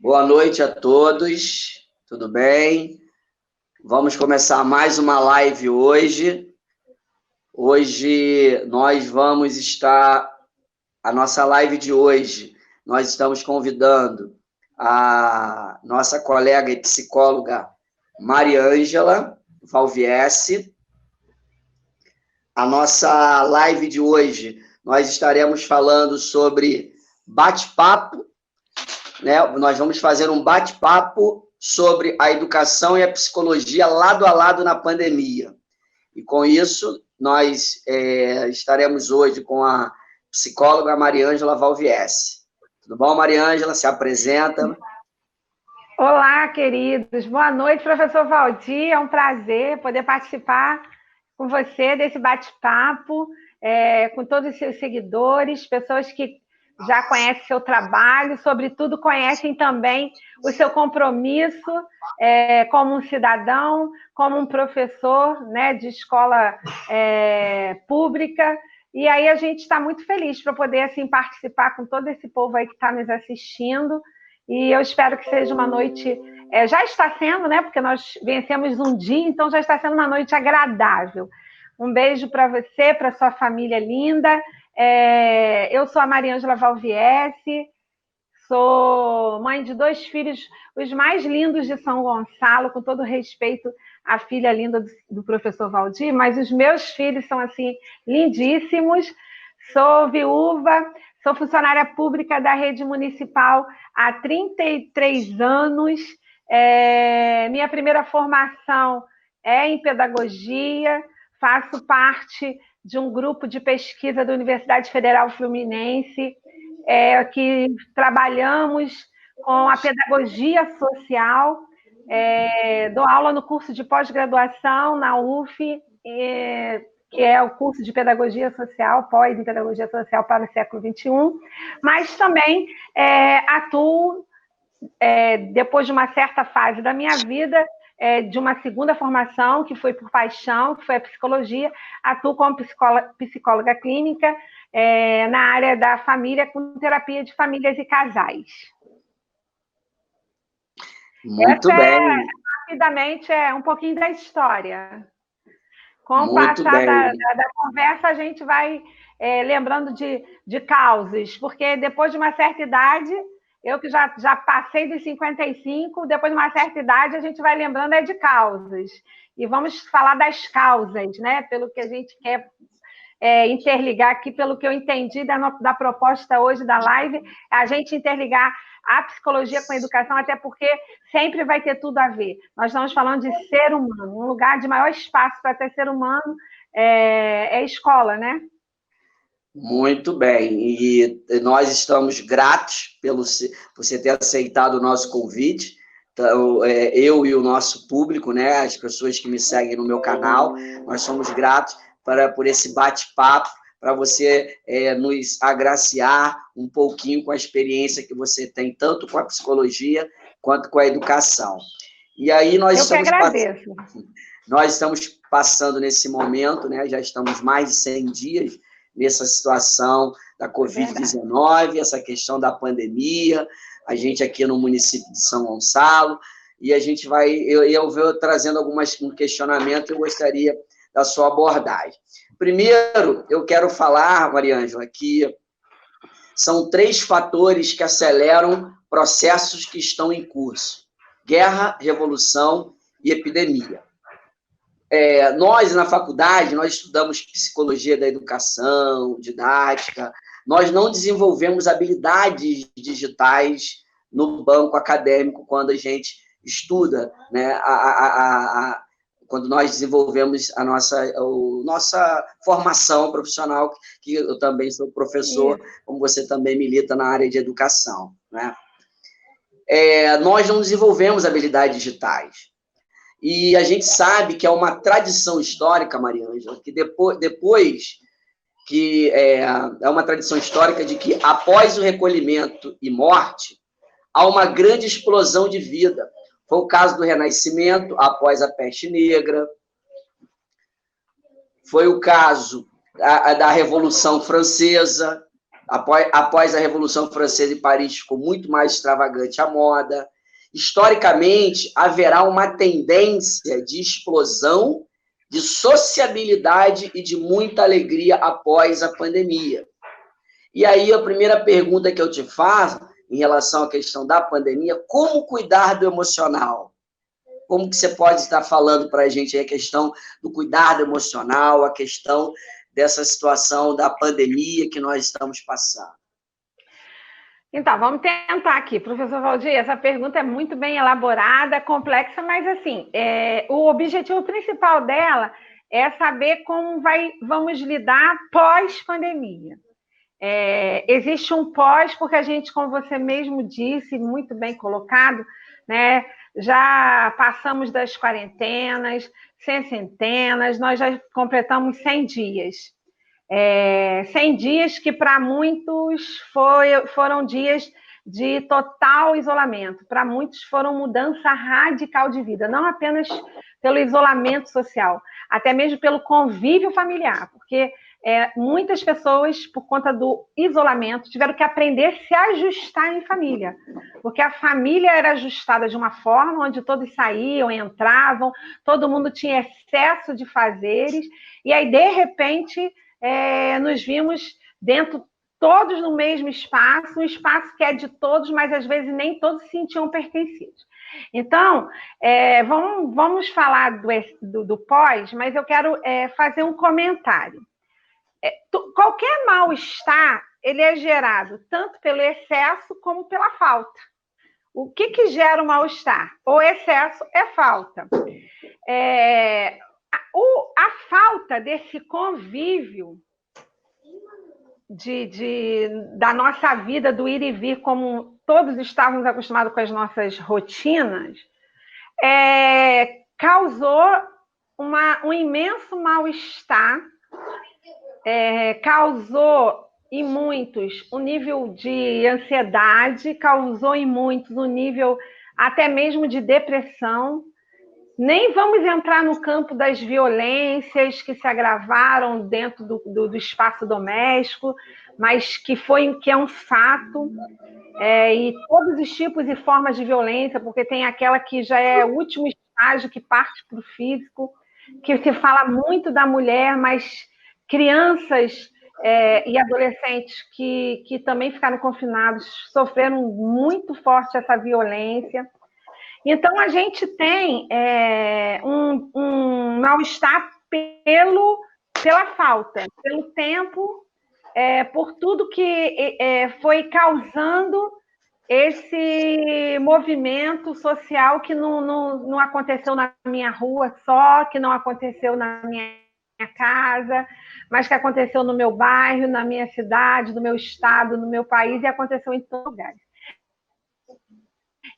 Boa noite a todos, tudo bem? Vamos começar mais uma live hoje. Hoje nós vamos estar, a nossa live de hoje, nós estamos convidando a nossa colega e psicóloga Mariângela Valviesse. A nossa live de hoje, nós estaremos falando sobre bate-papo, né? Nós vamos fazer um bate-papo sobre a educação e a psicologia lado a lado na pandemia. E com isso, nós estaremos hoje com a psicóloga Mariângela Valviesse. Tudo bom, Mariângela? Se apresenta. Olá, queridos. Boa noite, professor Valdir. É um prazer poder participar com você desse bate-papo, com todos os seus seguidores, pessoas que já conhecem seu trabalho, sobretudo conhecem também o seu compromisso como um cidadão, como um professor, né, de escola pública. E aí a gente está muito feliz para poder assim, participar com todo esse povo aí que está nos assistindo. E eu espero que seja uma noite... já está sendo, né? Porque nós vencemos um dia, então já está sendo uma noite agradável. Um beijo para você, para sua família linda. Eu sou a Mariângela Valviesse, sou mãe de 2 filhos, os mais lindos de São Gonçalo, com todo respeito à filha linda do professor Valdir, mas os meus filhos são, assim, lindíssimos. Sou viúva, sou funcionária pública da rede municipal há 33 anos. Minha primeira formação é em pedagogia, faço parte de um grupo de pesquisa da Universidade Federal Fluminense, que trabalhamos com a pedagogia social, dou aula no curso de pós-graduação na UF, que é o curso de Pedagogia Social, pós em Pedagogia Social para o século XXI, mas também atuo, depois de uma certa fase da minha vida, de uma segunda formação, que foi por paixão, que foi a psicologia, atuo como psicóloga clínica na área da família, com terapia de famílias e casais. Muito bem. Rapidamente, um pouquinho da história. Com o Muito passar bem. da conversa, a gente vai lembrando de causas, porque depois de uma certa idade, eu que já passei dos 55, depois de uma certa idade, a gente vai lembrando de causas. E vamos falar das causas, né? Pelo que a gente quer interligar aqui, pelo que eu entendi da proposta hoje da live, a gente interligar a psicologia com a educação, até porque sempre vai ter tudo a ver. Nós estamos falando de ser humano, um lugar de maior espaço para ter ser humano é a escola, né? Muito bem. E nós estamos gratos por você ter aceitado o nosso convite. Então, eu e o nosso público, né, as pessoas que me seguem no meu canal, nós somos gratos por esse bate-papo, para você nos agraciar um pouquinho com a experiência que você tem, tanto com a psicologia quanto com a educação. E aí nós estamos passando nesse momento, né, já estamos mais de 100 dias nessa situação da Covid-19, essa questão da pandemia, a gente aqui no município de São Gonçalo, e a gente vai, eu vou trazendo um questionamento, eu gostaria da sua abordagem. Primeiro, eu quero falar, Mariângela, que são 3 fatores que aceleram processos que estão em curso: guerra, revolução e epidemia. Nós, na faculdade, nós estudamos psicologia da educação, didática, nós não desenvolvemos habilidades digitais no banco acadêmico quando a gente estuda, né, quando nós desenvolvemos a nossa formação profissional, que eu também sou professor, como você também milita na área de educação, né? Nós não desenvolvemos habilidades digitais. E a gente sabe que é uma tradição histórica, Mariângela, que depois que é uma tradição histórica de que após o recolhimento e morte, há uma grande explosão de vida. Foi o caso do Renascimento, após a Peste Negra. Foi o caso da Revolução Francesa, Após a Revolução Francesa em Paris, ficou muito mais extravagante a moda. Historicamente, haverá uma tendência de explosão, de sociabilidade e de muita alegria após a pandemia. E aí, a primeira pergunta que eu te faço, em relação à questão da pandemia, como cuidar do emocional? Como que você pode estar falando para a gente aí a questão do cuidado emocional, a questão dessa situação da pandemia que nós estamos passando? Então, vamos tentar aqui, professor Valdir. Essa pergunta é muito bem elaborada, complexa, mas assim, o objetivo principal dela é saber como vamos lidar pós-pandemia. Existe um pós, porque a gente, como você mesmo disse, muito bem colocado, né, já passamos das quarentenas, centenas, nós já completamos 100 dias. 100 dias que para muitos foram dias de total isolamento, para muitos foram mudança radical de vida, não apenas pelo isolamento social, até mesmo pelo convívio familiar, porque muitas pessoas, por conta do isolamento, tiveram que aprender a se ajustar em família, porque a família era ajustada de uma forma onde todos saíam, entravam, todo mundo tinha excesso de fazeres, e aí, de repente, nos vimos dentro, todos no mesmo espaço, um espaço que é de todos, mas às vezes nem todos se sentiam pertencidos. Então, vamos falar do pós, mas eu quero fazer um comentário. Qualquer mal-estar, ele é gerado tanto pelo excesso como pela falta. O que gera o mal-estar? O excesso é falta. A falta desse convívio da nossa vida, do ir e vir, como todos estávamos acostumados com as nossas rotinas, causou um imenso mal-estar, causou em muitos um nível de ansiedade, causou em muitos um nível até mesmo de depressão. Nem vamos entrar no campo das violências que se agravaram dentro do espaço doméstico, mas que é um fato, e todos os tipos e formas de violência, porque tem aquela que já é o último estágio, que parte para o físico, que se fala muito da mulher, mas crianças e adolescentes que também ficaram confinados sofreram muito forte essa violência. Então, a gente tem um mal-estar pela falta, pelo tempo, por tudo que foi causando esse movimento social que não aconteceu na minha rua só, que não aconteceu na minha casa, mas que aconteceu no meu bairro, na minha cidade, no meu estado, no meu país, e aconteceu em todos os lugares.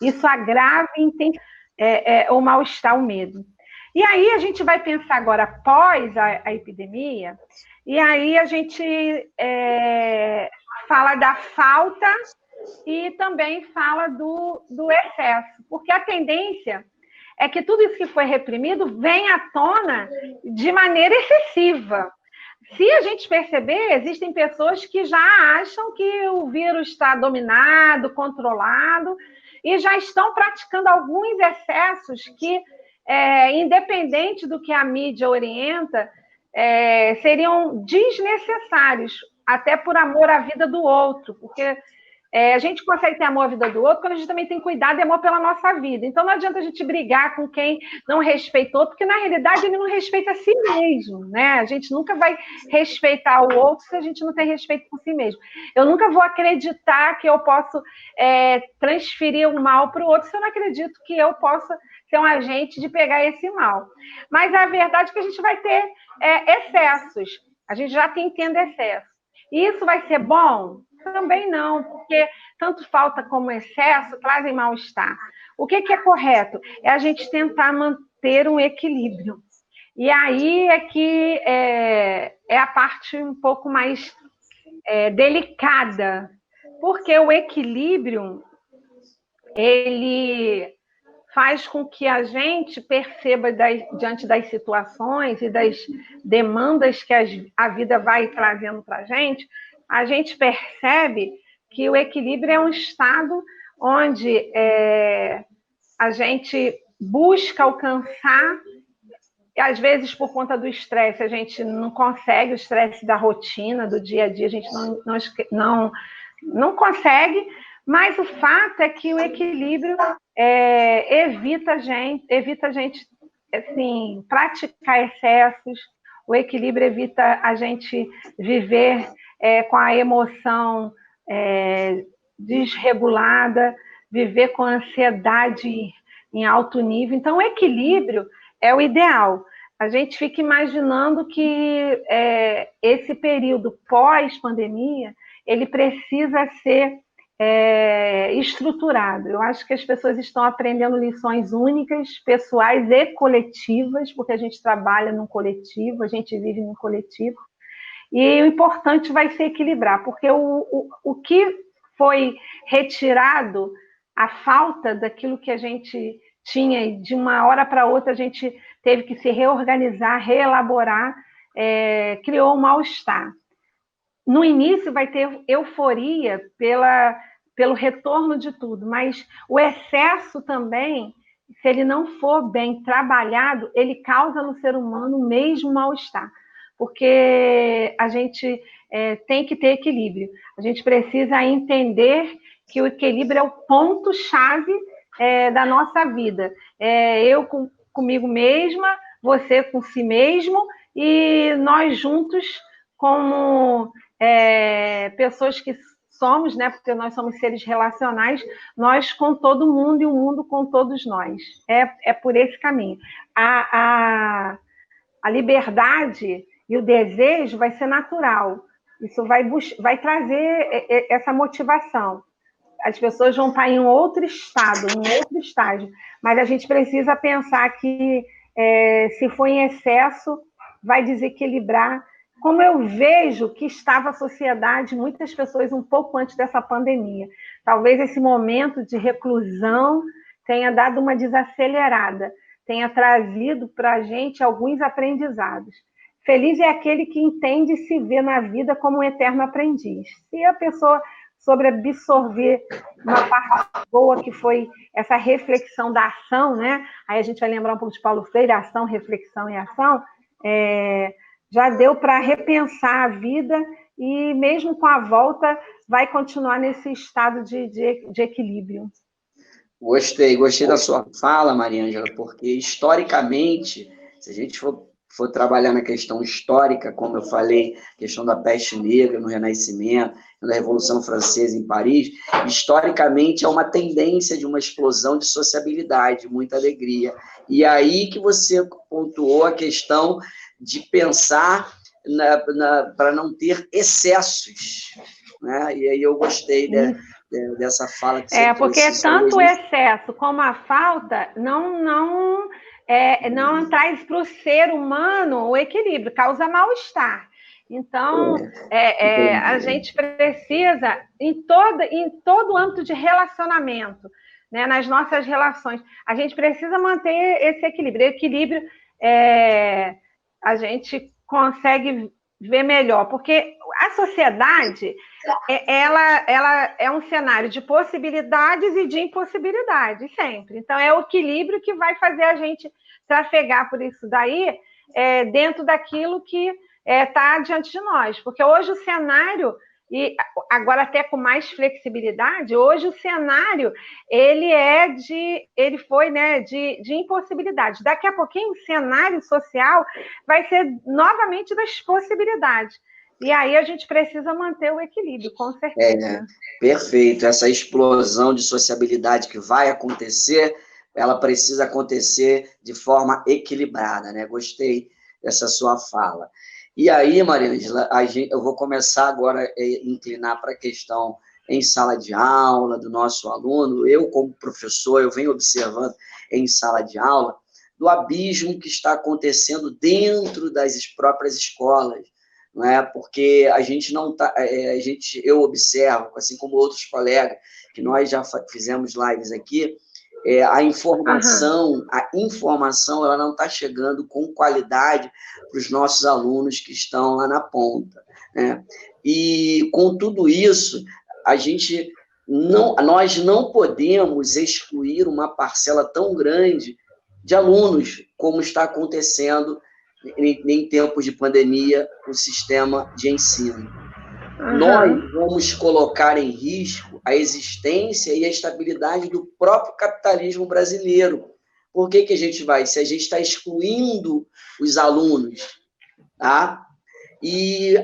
Isso agrava o mal-estar, o medo. E aí a gente vai pensar agora, após a epidemia, e aí a gente fala da falta e também fala do excesso, porque a tendência é que tudo isso que foi reprimido venha à tona de maneira excessiva. Se a gente perceber, existem pessoas que já acham que o vírus está dominado, controlado, e já estão praticando alguns excessos que, independente do que a mídia orienta, seriam desnecessários, até por amor à vida do outro, porque a gente consegue ter amor à vida do outro quando a gente também tem cuidado e amor pela nossa vida. Então, não adianta a gente brigar com quem não respeita o outro, porque, na realidade, ele não respeita a si mesmo, né? A gente nunca vai respeitar o outro se a gente não tem respeito por si mesmo. Eu nunca vou acreditar que eu posso transferir o mal para o outro se eu não acredito que eu possa ser um agente de pegar esse mal. Mas a verdade é que a gente vai ter excessos. A gente já tem tendo excesso. E isso vai ser bom? Também não, porque tanto falta como excesso trazem mal-estar. O que é correto? É a gente tentar manter um equilíbrio. E aí é que é a parte um pouco mais delicada, porque o equilíbrio, ele faz com que a gente perceba, diante das situações e das demandas que a vida vai trazendo para a gente, a gente percebe que o equilíbrio é um estado onde a gente busca alcançar, e às vezes por conta do estresse a gente não consegue, o estresse da rotina, do dia a dia, a gente não consegue, mas o fato é que o equilíbrio evita a gente assim, praticar excessos, o equilíbrio evita a gente viver com a emoção desregulada, viver com ansiedade em alto nível. Então, o equilíbrio é o ideal. A gente fica imaginando que esse período pós-pandemia, ele precisa ser estruturado. Eu acho que as pessoas estão aprendendo lições únicas, pessoais e coletivas, porque a gente trabalha num coletivo, a gente vive num coletivo, e o importante vai ser equilibrar, porque o que foi retirado, a falta daquilo que a gente tinha, e de uma hora para outra a gente teve que se reorganizar, reelaborar, criou um mal-estar. No início vai ter euforia pelo retorno de tudo, mas o excesso também, se ele não for bem trabalhado, ele causa no ser humano o mesmo mal-estar, porque a gente tem que ter equilíbrio. A gente precisa entender que o equilíbrio é o ponto-chave da nossa vida. Eu comigo mesma, você com si mesmo, e nós juntos como pessoas que somos, né? Porque nós somos seres relacionais, nós com todo mundo e o mundo com todos nós. É por esse caminho. A liberdade e o desejo vai ser natural. Isso vai trazer essa motivação. As pessoas vão estar em um outro estado, em um outro estágio. Mas a gente precisa pensar que, se for em excesso, vai desequilibrar. Como eu vejo que estava a sociedade, muitas pessoas um pouco antes dessa pandemia. Talvez esse momento de reclusão tenha dado uma desacelerada, tenha trazido para a gente alguns aprendizados. Feliz é aquele que entende e se vê na vida como um eterno aprendiz. Se a pessoa sobre absorver uma parte boa que foi essa reflexão da ação, né? Aí a gente vai lembrar um pouco de Paulo Freire, ação, reflexão e ação, já deu para repensar a vida e mesmo com a volta vai continuar nesse estado de equilíbrio. Gostei da sua fala, Mariângela, porque historicamente, se a gente for trabalhar na questão histórica, como eu falei, questão da peste negra no Renascimento, da Revolução Francesa em Paris, historicamente é uma tendência de uma explosão de sociabilidade, muita alegria. E aí que você pontuou a questão de pensar para não ter excessos, né? E aí eu gostei dessa fala que você porque trouxe. Tanto o excesso como a falta não traz para o ser humano o equilíbrio, causa mal-estar. Então, a gente precisa, em todo o âmbito de relacionamento, né, nas nossas relações, a gente precisa manter esse equilíbrio. Equilíbrio a gente consegue ver melhor, porque a sociedade ela é um cenário de possibilidades e de impossibilidades sempre. Então, é o equilíbrio que vai fazer a gente trafegar por isso daí, dentro daquilo que está diante de nós. Porque hoje o cenário, e agora até com mais flexibilidade, hoje o cenário ele foi, né, de impossibilidade. Daqui a pouquinho o cenário social vai ser novamente das possibilidades. E aí a gente precisa manter o equilíbrio, com certeza. Perfeito. Essa explosão de sociabilidade que vai acontecer, ela precisa acontecer de forma equilibrada, né? Gostei dessa sua fala. E aí, Mariângela, eu vou começar agora a inclinar para a questão em sala de aula, do nosso aluno. Eu, como professor, eu venho observando em sala de aula do abismo que está acontecendo dentro das próprias escolas, não é? Porque a gente não tá, eu observo, assim como outros colegas, que nós já fizemos lives aqui, a informação ela não está chegando com qualidade para os nossos alunos que estão lá na ponta, né? E com tudo isso, nós não podemos excluir uma parcela tão grande de alunos, como está acontecendo em tempos de pandemia no sistema de ensino. Nós vamos colocar em risco a existência e a estabilidade do próprio capitalismo brasileiro. Por que a gente vai? Se a gente está excluindo os alunos, tá? E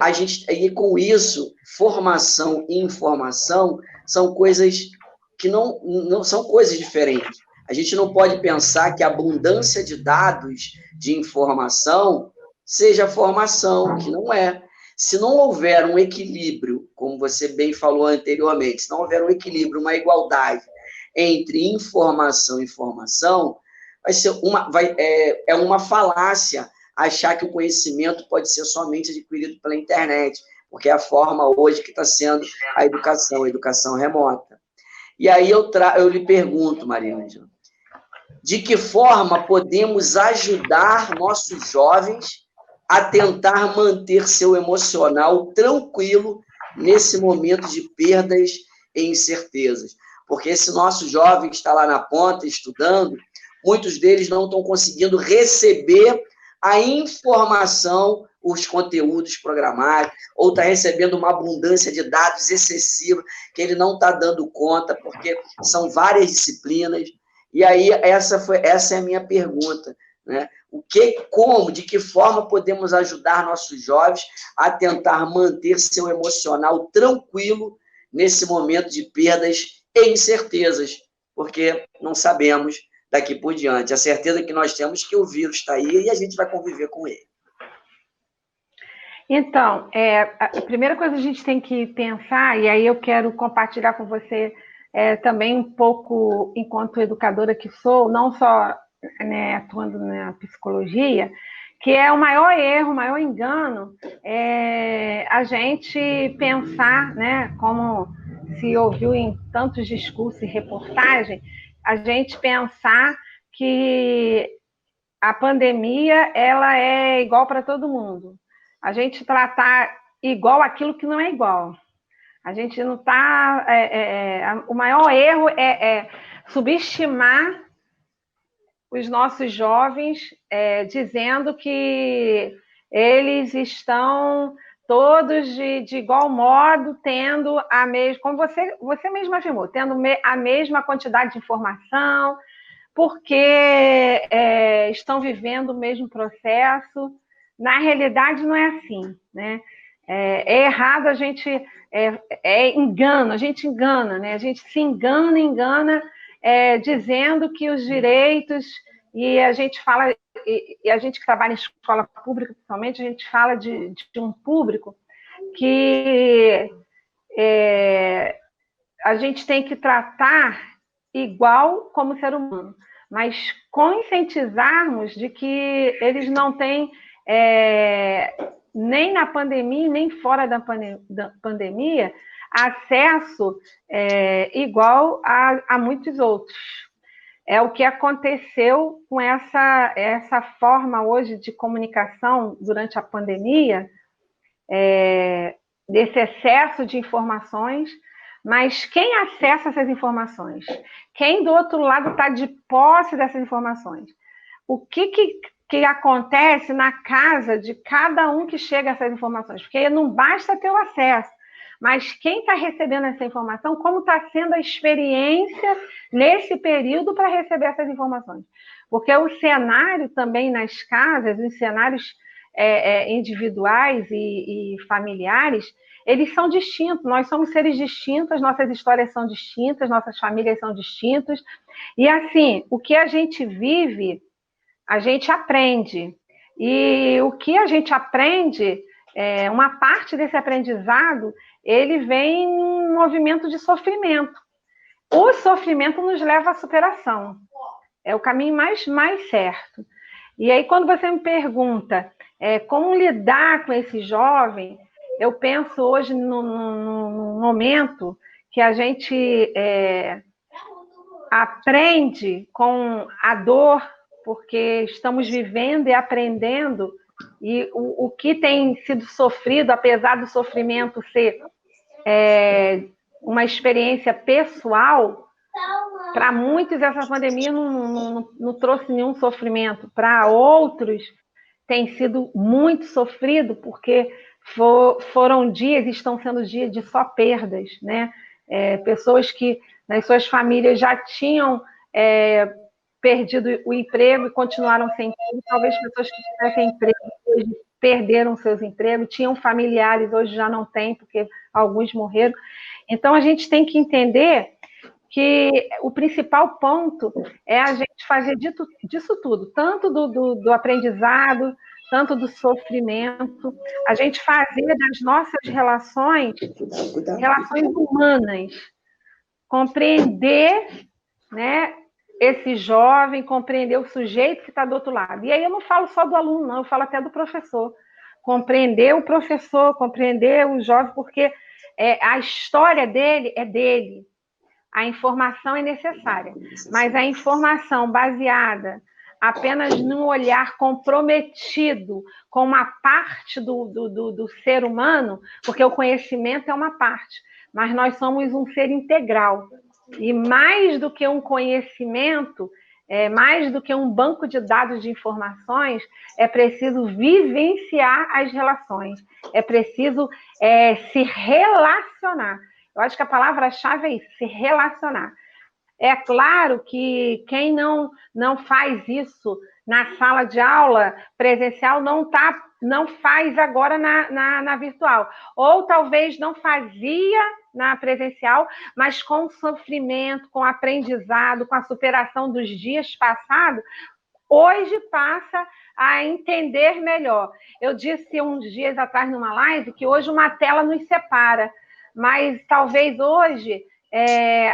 com isso, formação e informação são coisas que não são coisas diferentes. A gente não pode pensar que a abundância de dados de informação seja formação, que não é. Se não houver um equilíbrio, como você bem falou anteriormente, se não houver um equilíbrio, uma igualdade entre informação e formação, é uma falácia achar que o conhecimento pode ser somente adquirido pela internet, porque é a forma hoje que está sendo a educação remota. E aí eu lhe pergunto, Mariângela, de que forma podemos ajudar nossos jovens a tentar manter seu emocional tranquilo nesse momento de perdas e incertezas? Porque esse nosso jovem que está lá na ponta estudando, muitos deles não estão conseguindo receber a informação, os conteúdos programados, ou está recebendo uma abundância de dados excessiva que ele não está dando conta, porque são várias disciplinas. E aí, essa é a minha pergunta, né? De que forma podemos ajudar nossos jovens a tentar manter seu emocional tranquilo nesse momento de perdas e incertezas, porque não sabemos daqui por diante. A certeza que nós temos é que o vírus está aí e a gente vai conviver com ele. Então, a primeira coisa que a gente tem que pensar, e aí eu quero compartilhar com você também um pouco, enquanto educadora que sou, não só atuando na psicologia, que é o maior erro, o maior engano, a gente pensar, né, como se ouviu em tantos discursos e reportagens, a gente pensar que a pandemia ela é igual para todo mundo. A gente tratar igual aquilo que não é igual. A gente não está... o maior erro é subestimar os nossos jovens, dizendo que eles estão todos de igual modo, tendo a mesma, como você mesma afirmou, tendo a mesma quantidade de informação, porque estão vivendo o mesmo processo. Na realidade, não é assim, né? É errado, a gente engana, a gente engana, né? A gente se engana, dizendo que os direitos, e a gente fala, e a gente que trabalha em escola pública, principalmente, a gente fala de um público que a gente tem que tratar igual como ser humano, mas conscientizarmos de que eles não têm, nem na pandemia, nem fora da pandemia, acesso igual a muitos outros. É o que aconteceu com essa forma hoje de comunicação durante a pandemia, desse excesso de informações, mas quem acessa essas informações? Quem do outro lado está de posse dessas informações? O que acontece na casa de cada um que chega a essas informações? Porque não basta ter o acesso, mas quem está recebendo essa informação, como está sendo a experiência nesse período para receber essas informações? Porque o cenário também nas casas, os cenários individuais e familiares, eles são distintos, nós somos seres distintos, nossas histórias são distintas, nossas famílias são distintas, e assim, o que a gente vive, a gente aprende, e o que a gente aprende, uma parte desse aprendizado, ele vem em um movimento de sofrimento. O sofrimento nos leva à superação, é o caminho mais certo. E aí, quando você me pergunta como lidar com esse jovem, eu penso hoje num momento que a gente aprende com a dor, porque estamos vivendo e aprendendo, e o que tem sido sofrido, apesar do sofrimento ser uma experiência pessoal, para muitos essa pandemia não trouxe nenhum sofrimento, para outros tem sido muito sofrido, porque foram dias, estão sendo dias de só perdas, né? Pessoas que nas suas famílias já tinham perdido o emprego e continuaram sem emprego, talvez pessoas que tivessem emprego hoje perderam seus empregos, tinham familiares, hoje já não têm, porque alguns morreram. Então, a gente tem que entender que o principal ponto é a gente fazer disso tudo, tanto do aprendizado, tanto do sofrimento, a gente fazer das nossas relações humanas, compreender, né, esse jovem, compreender o sujeito que está do outro lado. E aí eu não falo só do aluno, não, eu falo até do professor. Compreender o professor, compreender o jovem, porque a história dele é dele. A informação é necessária, mas a informação baseada apenas num olhar comprometido com uma parte do ser humano, porque o conhecimento é uma parte, mas nós somos um ser integral. E mais do que um conhecimento, mais do que um banco de dados de informações, é preciso vivenciar as relações, é preciso se relacionar. Eu acho que a palavra-chave é isso, se relacionar. É claro que quem não faz isso na sala de aula presencial não faz agora na virtual. Ou talvez não fazia na presencial, mas com o sofrimento, com o aprendizado, com a superação dos dias passados, hoje passa a entender melhor. Eu disse uns dias atrás numa live que hoje uma tela nos separa, mas talvez hoje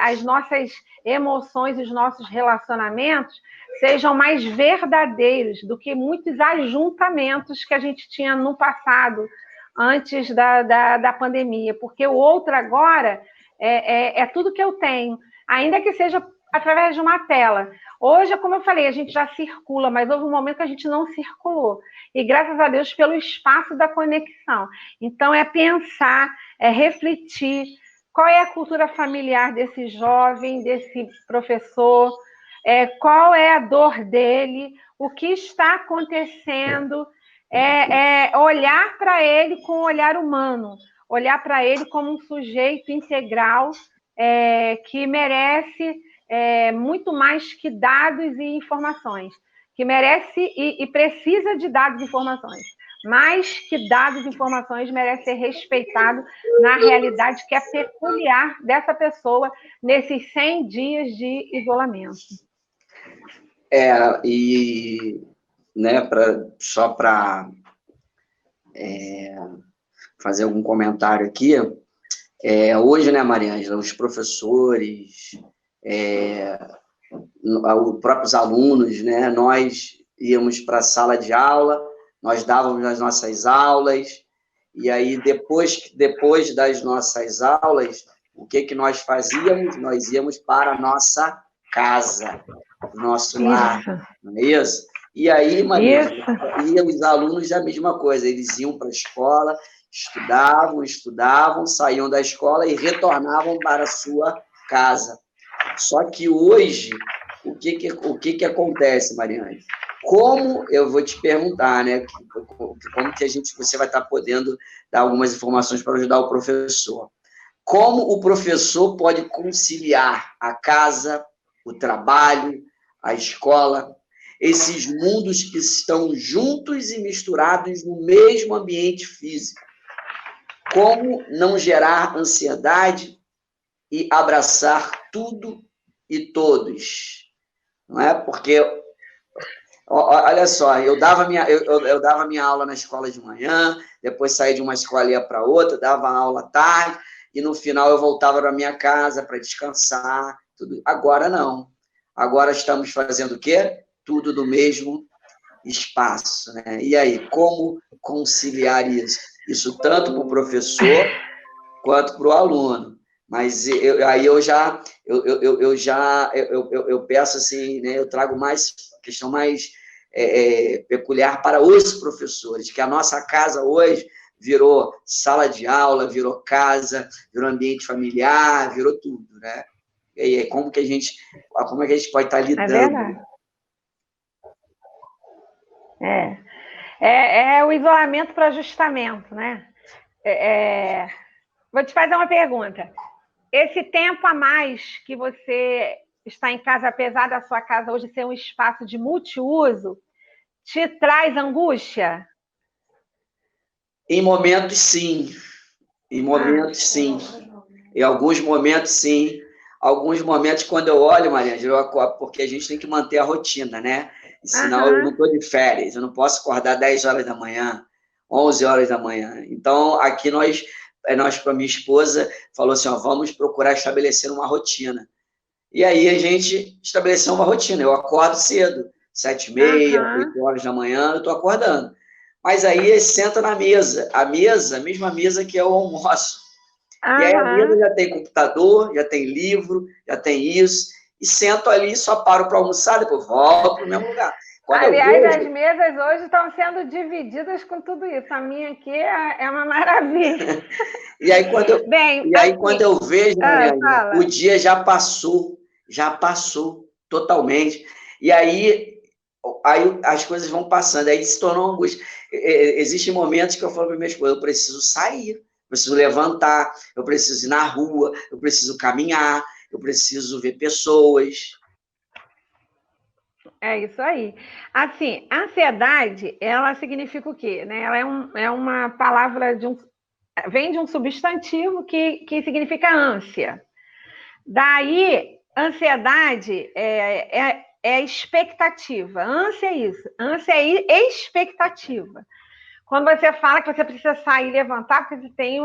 as nossas emoções, os nossos relacionamentos sejam mais verdadeiros do que muitos ajuntamentos que a gente tinha no passado, antes da pandemia, porque o outro agora é tudo que eu tenho, ainda que seja através de uma tela. Hoje, como eu falei, a gente já circula, mas houve um momento que a gente não circulou. E graças a Deus pelo espaço da conexão. Então, é pensar, é refletir qual é a cultura familiar desse jovem, desse professor, qual é a dor dele, o que está acontecendo, olhar para ele com um olhar humano, olhar para ele como um sujeito integral que merece muito mais que dados e informações, que merece e precisa de dados e informações, mais que dados e informações, merece ser respeitado na realidade que é peculiar dessa pessoa nesses 100 dias de isolamento. Né, só para fazer algum comentário aqui, hoje, né, Mariângela, os professores, os próprios alunos, né, nós íamos para a sala de aula, nós dávamos as nossas aulas, e aí depois das nossas aulas, o que nós fazíamos? Nós íamos para a nossa casa, nosso lar, não é isso? E aí, Maria, e os alunos a mesma coisa, eles iam para a escola, estudavam, saíam da escola e retornavam para a sua casa. Só que hoje, o que acontece, Mariane? Como, eu vou te perguntar, né? Como que você vai estar podendo dar algumas informações para ajudar o professor. Como o professor pode conciliar a casa, o trabalho, a escola, esses mundos que estão juntos e misturados no mesmo ambiente físico? Como não gerar ansiedade e abraçar tudo e todos? Não é? Porque, olha só, eu dava minha aula na escola de manhã, depois saí de uma escola e ia para outra, dava aula à tarde, e no final eu voltava para minha casa para descansar. Tudo. Agora não. Agora estamos fazendo o quê? Tudo no mesmo espaço, né? E aí, como conciliar isso? Isso tanto para o professor quanto para o aluno. Mas aí eu peço assim, né, eu trago mais questão mais peculiar para os professores, que a nossa casa hoje virou sala de aula, virou casa, virou ambiente familiar, virou tudo, né? E aí, como é que a gente pode estar lidando? É verdade. É o isolamento para ajustamento, né? Vou te fazer uma pergunta. Esse tempo a mais que você está em casa, apesar da sua casa hoje ser um espaço de multiuso, te traz angústia? Em momentos, sim. Em momentos, sim. Em alguns momentos, sim. Alguns momentos, quando eu olho, Mariângela, porque a gente tem que manter a rotina, né? Senão eu não estou de férias, eu não posso acordar 10 horas da manhã, 11 horas da manhã. Então, aqui nós para minha esposa, falou assim, ó, vamos procurar estabelecer uma rotina. E aí a gente estabeleceu uma rotina. Eu acordo cedo, 7h30, 8 horas da manhã, eu estou acordando. Mas aí senta na mesa, a mesma mesa que é o almoço. E aí a mesa já tem computador, já tem livro, já tem isso, e sento ali e só paro para almoçar, depois volto para o mesmo lugar. Aliás, as mesas hoje estão sendo divididas com tudo isso. A minha aqui é uma maravilha. E aí, quando eu vejo, Mariana, o dia já passou totalmente. E aí as coisas vão passando, aí se tornou uma angústia. Existem momentos que eu falo para minha esposa, eu preciso sair, eu preciso levantar, eu preciso ir na rua, eu preciso caminhar, eu preciso ver pessoas. É isso aí. Assim, ansiedade, ela significa o quê? Né? Ela é uma palavra vem de um substantivo que significa ânsia. Daí, ansiedade é expectativa. Ânsia é isso. Ânsia é expectativa. Quando você fala que você precisa sair e levantar, porque você tem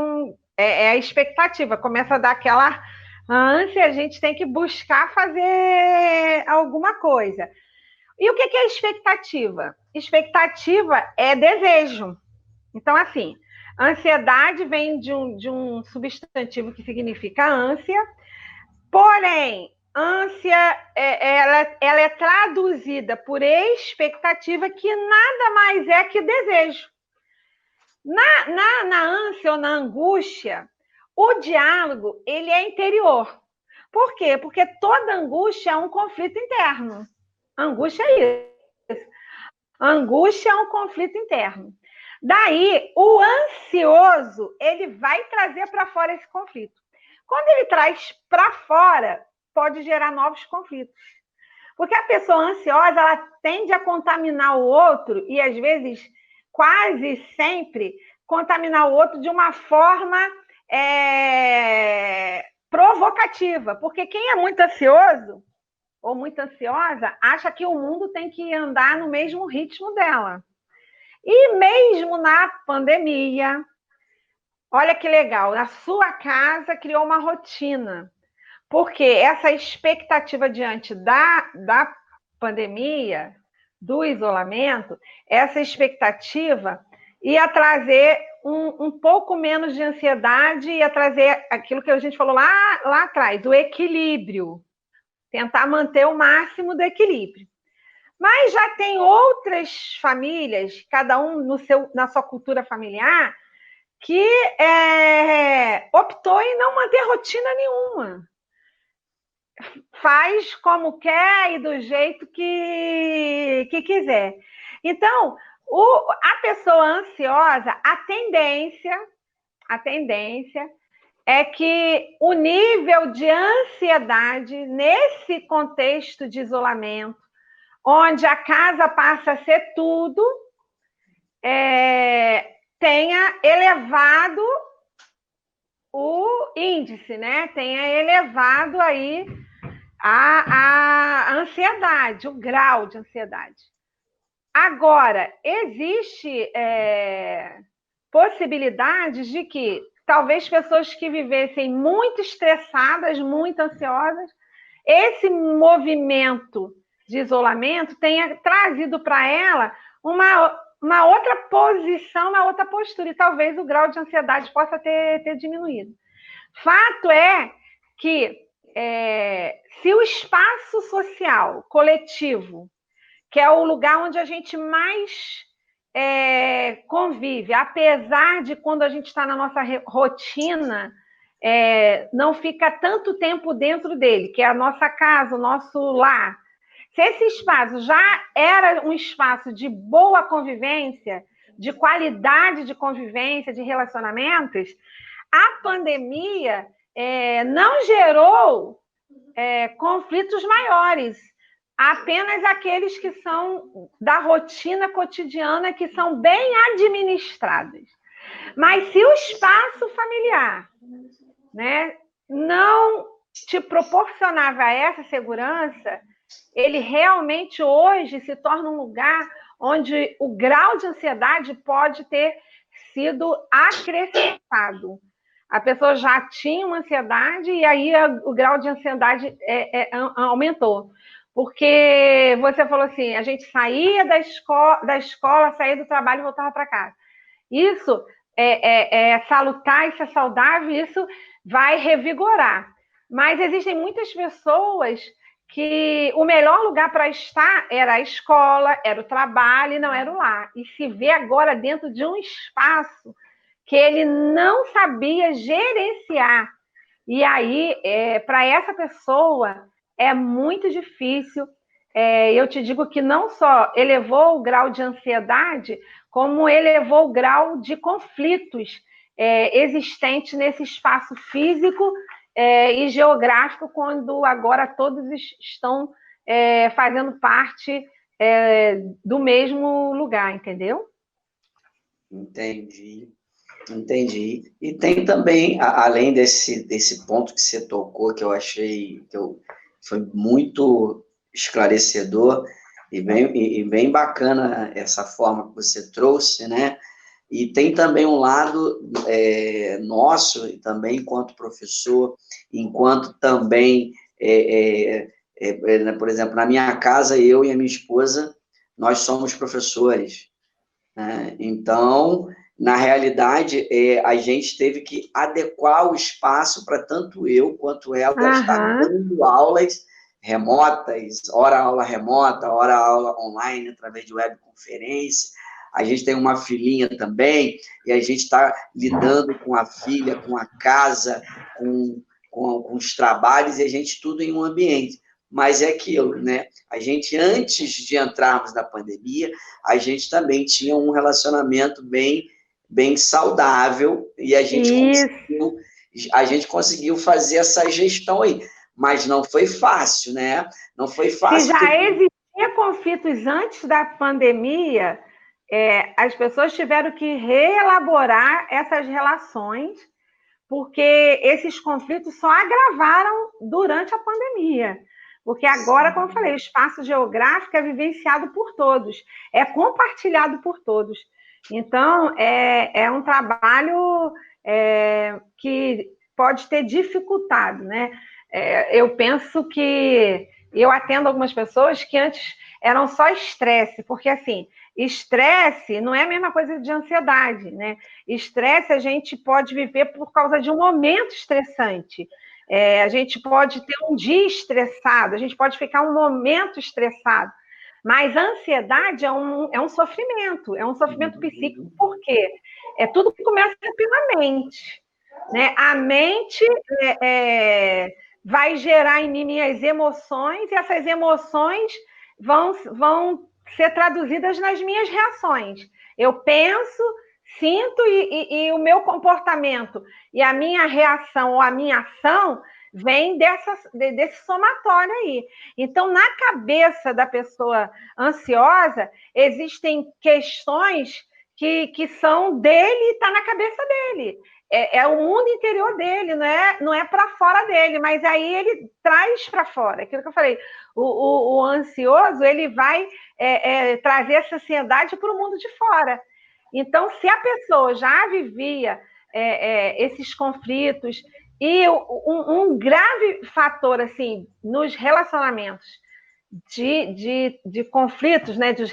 a expectativa, começa a dar aquela ânsia, a gente tem que buscar fazer alguma coisa. E o que é expectativa? Expectativa é desejo. Então, assim, ansiedade vem de um substantivo que significa ânsia, porém, ânsia ela é traduzida por expectativa, que nada mais é que desejo. Na ânsia ou na angústia, o diálogo ele é interior. Por quê? Porque toda angústia é um conflito interno. Angústia é isso. Angústia é um conflito interno. Daí, o ansioso, ele vai trazer para fora esse conflito. Quando ele traz para fora, pode gerar novos conflitos. Porque a pessoa ansiosa, ela tende a contaminar o outro e, às vezes, quase sempre, contaminar o outro de uma forma provocativa. Porque quem é muito ansioso ou muito ansiosa, acha que o mundo tem que andar no mesmo ritmo dela. E mesmo na pandemia, olha que legal, a sua casa criou uma rotina, porque essa expectativa diante da pandemia, do isolamento, essa expectativa ia trazer um pouco menos de ansiedade, ia trazer aquilo que a gente falou lá atrás, o equilíbrio. Tentar manter o máximo do equilíbrio. Mas já tem outras famílias, cada um na sua cultura familiar, que optou em não manter rotina nenhuma. Faz como quer e do jeito que quiser. Então, a pessoa ansiosa, a tendência é que o nível de ansiedade, nesse contexto de isolamento, onde a casa passa a ser tudo, tenha elevado o índice, né? Tenha elevado aí a ansiedade, o grau de ansiedade. Agora, existe possibilidades de que talvez pessoas que vivessem muito estressadas, muito ansiosas, esse movimento de isolamento tenha trazido para ela uma outra posição, uma outra postura, e talvez o grau de ansiedade possa ter diminuído. Fato é que se o espaço social, coletivo, que é o lugar onde a gente mais convive, apesar de quando a gente está na nossa rotina, não fica tanto tempo dentro dele, que é a nossa casa, o nosso lar. Se esse espaço já era um espaço de boa convivência, de qualidade de convivência, de relacionamentos, a pandemia não gerou conflitos maiores, apenas aqueles que são da rotina cotidiana, que são bem administrados. Mas se o espaço familiar, né, não te proporcionava essa segurança, ele realmente hoje se torna um lugar onde o grau de ansiedade pode ter sido acrescentado. A pessoa já tinha uma ansiedade e aí o grau de ansiedade aumentou. Porque você falou assim, a gente saía da escola, saía do trabalho e voltava para casa. Isso é salutar, isso é saudável, isso vai revigorar. Mas existem muitas pessoas que o melhor lugar para estar era a escola, era o trabalho e não era o lar. E se vê agora dentro de um espaço que ele não sabia gerenciar. E aí, para essa pessoa, é muito difícil. Eu te digo que não só elevou o grau de ansiedade, como elevou o grau de conflitos existentes nesse espaço físico e geográfico, quando agora todos estão fazendo parte do mesmo lugar, entendeu? Entendi. E tem também, além desse ponto que você tocou, que eu achei foi muito esclarecedor e bem bacana essa forma que você trouxe, né? E tem também um lado nosso, também enquanto professor, enquanto também, por exemplo, na minha casa, eu e a minha esposa, nós somos professores, né? Então, na realidade, a gente teve que adequar o espaço para tanto eu quanto ela estar dando aulas remotas, ora aula remota, ora aula online, através de webconferência. A gente tem uma filhinha também, e a gente está lidando com a filha, com a casa, com os trabalhos, e a gente tudo em um ambiente. Mas é aquilo, né? A gente, antes de entrarmos na pandemia, a gente também tinha um relacionamento bem saudável, e a gente conseguiu fazer essa gestão aí. Mas não foi fácil, né? Não foi fácil. Se já existia conflitos antes da pandemia, as pessoas tiveram que reelaborar essas relações, porque esses conflitos só agravaram durante a pandemia. Porque agora, como eu falei, o espaço geográfico é vivenciado por todos, é compartilhado por todos. Então, é um trabalho que pode ter dificultado, né? Eu penso que eu atendo algumas pessoas que antes eram só estresse, porque assim, estresse não é a mesma coisa de ansiedade, né? Estresse a gente pode viver por causa de um momento estressante. A gente pode ter um dia estressado, a gente pode ficar um momento estressado. Mas a ansiedade é um sofrimento psíquico, por quê? Tudo que começa pela mente, né? A mente vai gerar em mim as emoções, e essas emoções vão ser traduzidas nas minhas reações. Eu penso, sinto e o meu comportamento e a minha reação ou a minha ação vem desse somatório aí. Então, na cabeça da pessoa ansiosa, existem questões que são dele e está na cabeça dele. É o mundo interior dele, não é para fora dele, mas aí ele traz para fora. Aquilo que eu falei, o ansioso, ele vai trazer essa ansiedade para o mundo de fora. Então, se a pessoa já vivia esses conflitos, e um grave fator, assim, nos relacionamentos de conflitos, né, dos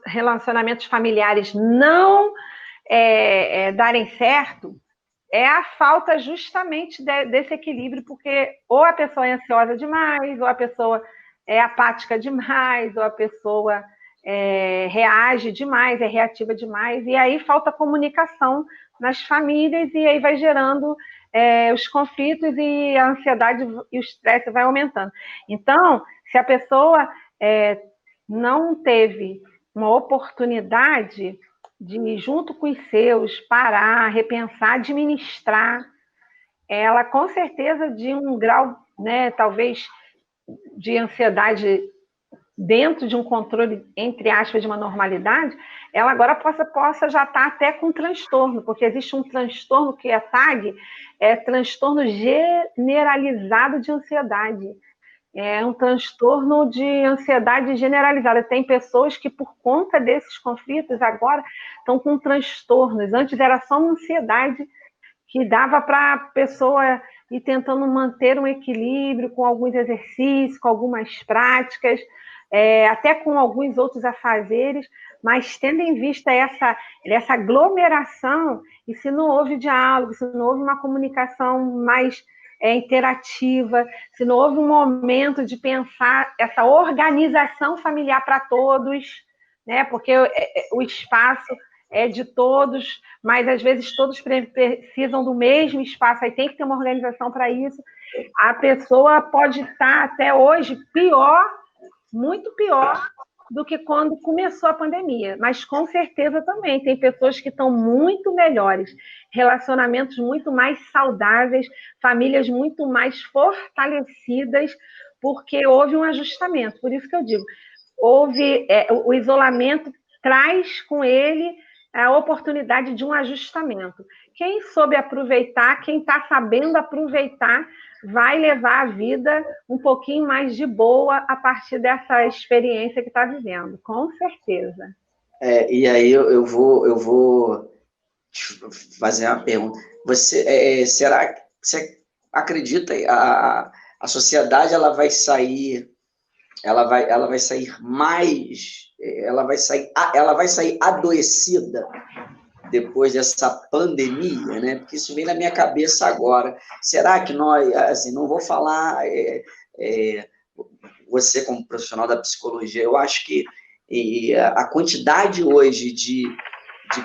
relacionamentos familiares não darem certo, é a falta justamente desse equilíbrio, porque ou a pessoa é ansiosa demais, ou a pessoa é apática demais, ou a pessoa reage demais, é reativa demais, e aí falta comunicação nas famílias, e aí vai gerando os conflitos e a ansiedade e o estresse vai aumentando. Então, se a pessoa não teve uma oportunidade de, junto com os seus, parar, repensar, administrar, ela com certeza de um grau, né, talvez, de ansiedade dentro de um controle, entre aspas, de uma normalidade, ela agora possa já estar até com transtorno, porque existe um transtorno que é TAG, transtorno generalizado de ansiedade. É um transtorno de ansiedade generalizada. Tem pessoas que, por conta desses conflitos, agora estão com transtornos. Antes era só uma ansiedade que dava para a pessoa ir tentando manter um equilíbrio com alguns exercícios, com algumas práticas, até com alguns outros afazeres, mas tendo em vista essa aglomeração, e se não houve diálogo, se não houve uma comunicação mais interativa, se não houve um momento de pensar essa organização familiar para todos, né? Porque o espaço é de todos, mas às vezes todos precisam do mesmo espaço, aí tem que ter uma organização para isso. A pessoa pode estar até hoje pior, muito pior do que quando começou a pandemia, mas com certeza também tem pessoas que estão muito melhores, relacionamentos muito mais saudáveis, famílias muito mais fortalecidas, porque houve um ajustamento. Por isso que eu digo, o isolamento traz com ele a oportunidade de um ajustamento. Quem soube aproveitar, quem está sabendo aproveitar, vai levar a vida um pouquinho mais de boa a partir dessa experiência que está vivendo, com certeza. E aí eu vou te fazer uma pergunta. Será que você acredita a sociedade ela vai sair mais, ela vai sair adoecida depois dessa pandemia, né? Porque isso vem na minha cabeça agora. Será que nós, assim, não vou falar você como profissional da psicologia, eu acho que a quantidade hoje de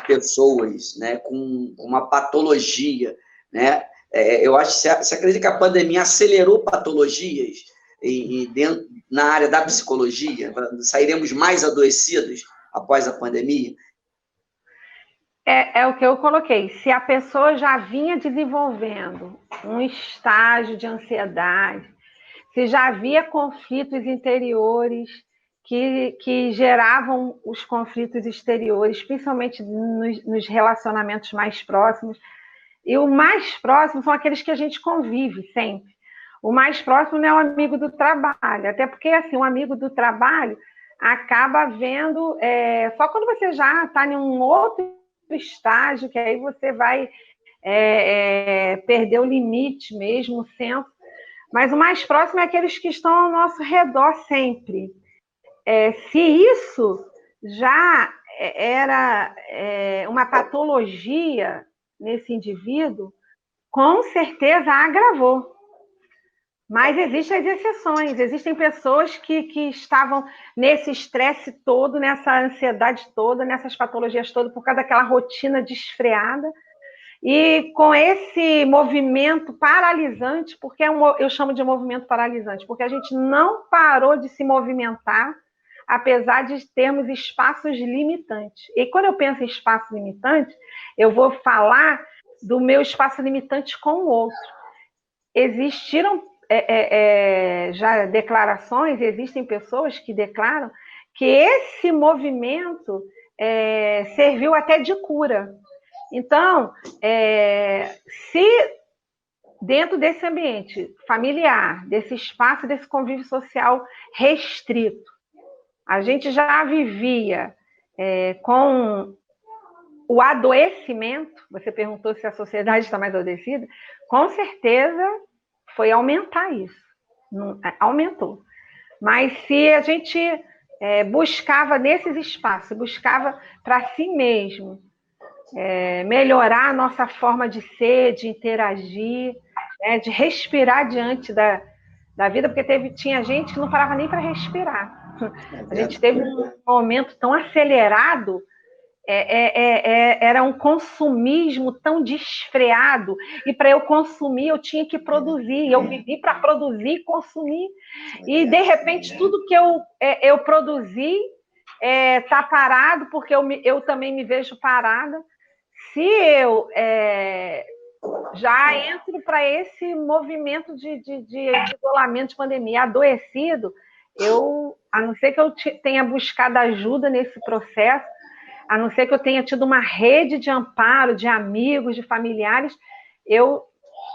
pessoas, né, com uma patologia, né? Eu acho que você acredita que a pandemia acelerou patologias na área da psicologia? Sairemos mais adoecidos após a pandemia? É o que eu coloquei. Se a pessoa já vinha desenvolvendo um estágio de ansiedade, se já havia conflitos interiores que geravam os conflitos exteriores, principalmente nos relacionamentos mais próximos, e o mais próximo são aqueles que a gente convive sempre. O mais próximo não é o amigo do trabalho, até porque assim, um amigo do trabalho acaba vendo só quando você já está em um outro estágio, que aí você vai perder o limite mesmo, o senso. Mas o mais próximo é aqueles que estão ao nosso redor sempre. Se isso já era uma patologia nesse indivíduo, com certeza agravou. Mas existem as exceções, existem pessoas que estavam nesse estresse todo, nessa ansiedade toda, nessas patologias todas, por causa daquela rotina desfreada, e com esse movimento paralisante, porque eu chamo de movimento paralisante, porque a gente não parou de se movimentar, apesar de termos espaços limitantes. E quando eu penso em espaço limitante, eu vou falar do meu espaço limitante com o outro. Existiram já declarações, existem pessoas que declaram que esse movimento serviu até de cura. Então, se dentro desse ambiente familiar, desse espaço, desse convívio social restrito, a gente já vivia com o adoecimento, você perguntou se a sociedade está mais adoecida, com certeza foi aumentar isso, aumentou. Mas se a gente buscava nesses espaços, buscava para si mesmo melhorar a nossa forma de ser, de interagir, né, de respirar diante da vida, porque tinha gente que não parava nem para respirar. A gente teve um momento tão acelerado, era um consumismo tão desfreado, e para eu consumir eu tinha que produzir, eu vivi para produzir e consumir, e de repente tudo que eu produzi está parado, porque eu também me vejo parada. Se eu já entro para esse movimento de isolamento, de pandemia, adoecido, a não ser que eu tenha buscado ajuda nesse processo, a não ser que eu tenha tido uma rede de amparo, de amigos, de familiares, eu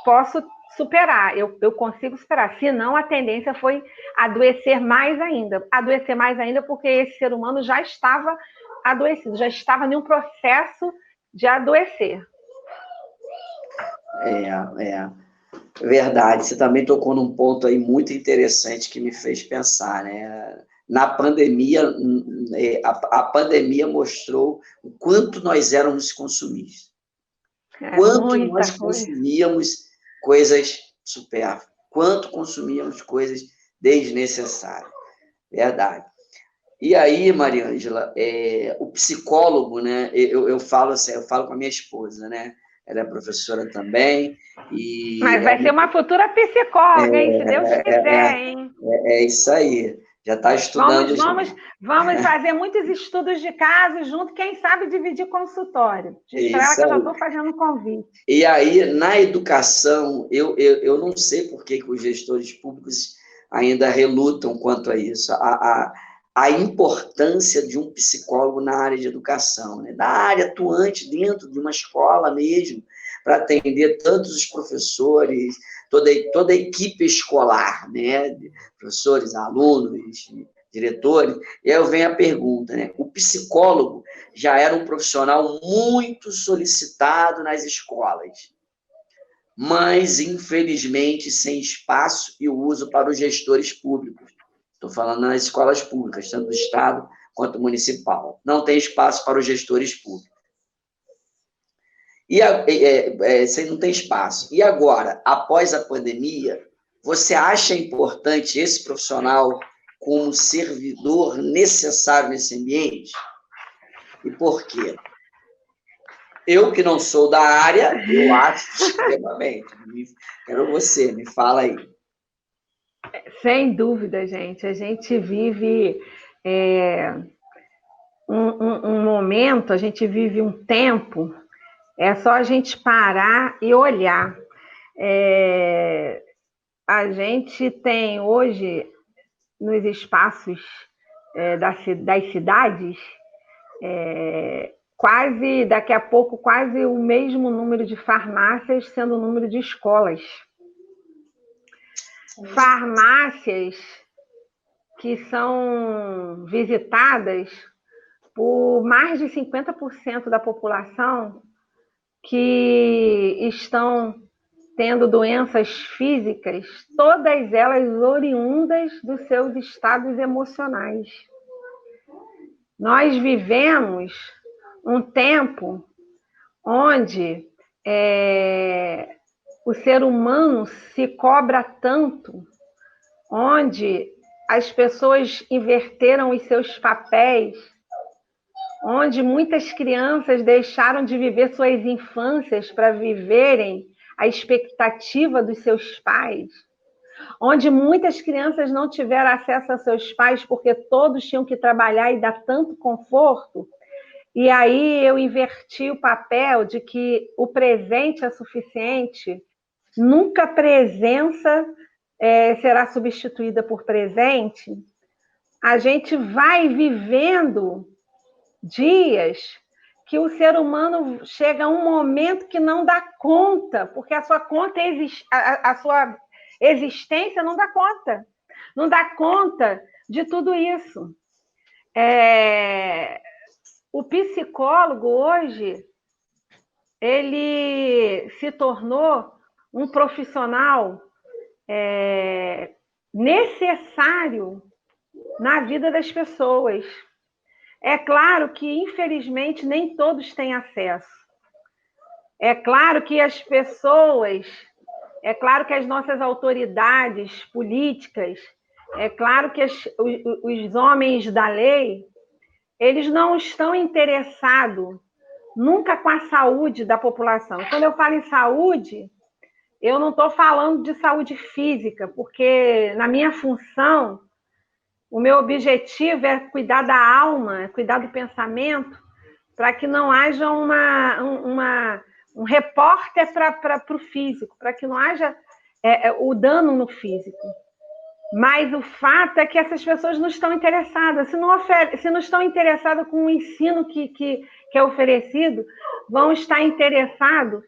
posso superar, eu consigo superar. Senão, a tendência foi adoecer mais ainda. Adoecer mais ainda porque esse ser humano já estava adoecido, já estava em um processo de adoecer. Verdade. Você também tocou num ponto aí muito interessante que me fez pensar, né? Na pandemia, a pandemia mostrou o quanto nós éramos consumistas. Quanto nós consumíamos coisas supérfluas, quanto consumíamos coisas desnecessárias. Verdade. E aí, Mariângela, o psicólogo, né? Eu falo assim, eu falo com a minha esposa, né? Ela é professora também. Mas vai ser uma futura psicóloga, hein? Se Deus quiser, hein? É isso aí. Já está estudando. Vamos fazer muitos estudos de caso junto, quem sabe dividir consultório. Diz para ela que eu já estou fazendo um convite. E aí, na educação, eu não sei por que os gestores públicos ainda relutam quanto a isso. A importância de um psicólogo na área de educação, né? Da área atuante dentro de uma escola mesmo, para atender tantos os professores, toda a equipe escolar, né? Professores, alunos, diretores. E aí vem a pergunta, né? O psicólogo já era um profissional muito solicitado nas escolas, mas, infelizmente, sem espaço e uso para os gestores públicos. Estou falando nas escolas públicas, tanto do Estado quanto municipal. Não tem espaço para os gestores públicos. Você não tem espaço. E agora, após a pandemia, você acha importante esse profissional como servidor necessário nesse ambiente? E por quê? Eu, que não sou da área, eu acho extremamente. Quero você, me fala aí. Sem dúvida, gente. A gente vive um momento, a gente vive um tempo, é só a gente parar e olhar. A gente tem hoje, nos espaços das cidades, daqui a pouco, quase o mesmo número de farmácias sendo o número de escolas. Farmácias que são visitadas por mais de 50% da população que estão tendo doenças físicas, todas elas oriundas dos seus estados emocionais. Nós vivemos um tempo onde o ser humano se cobra tanto, onde as pessoas inverteram os seus papéis, onde muitas crianças deixaram de viver suas infâncias para viverem a expectativa dos seus pais, onde muitas crianças não tiveram acesso a seus pais porque todos tinham que trabalhar e dar tanto conforto. E aí eu inverti o papel de que o presente é suficiente, nunca a presença será substituída por presente. A gente vai vivendo dias que o ser humano chega a um momento que não dá conta, porque a sua existência não dá conta de tudo isso. O psicólogo hoje, ele se tornou um profissional necessário na vida das pessoas. É claro que, infelizmente, nem todos têm acesso. É claro que as pessoas, é claro que as nossas autoridades políticas, é claro que os homens da lei, eles não estão interessados nunca com a saúde da população. Quando eu falo em saúde, eu não estou falando de saúde física, porque na minha função, o meu objetivo é cuidar da alma, cuidar do pensamento, para que não haja um repórter para o físico, para que não haja o dano no físico. Mas o fato é que essas pessoas não estão interessadas. Se não estão interessadas com o ensino que é oferecido, vão estar interessados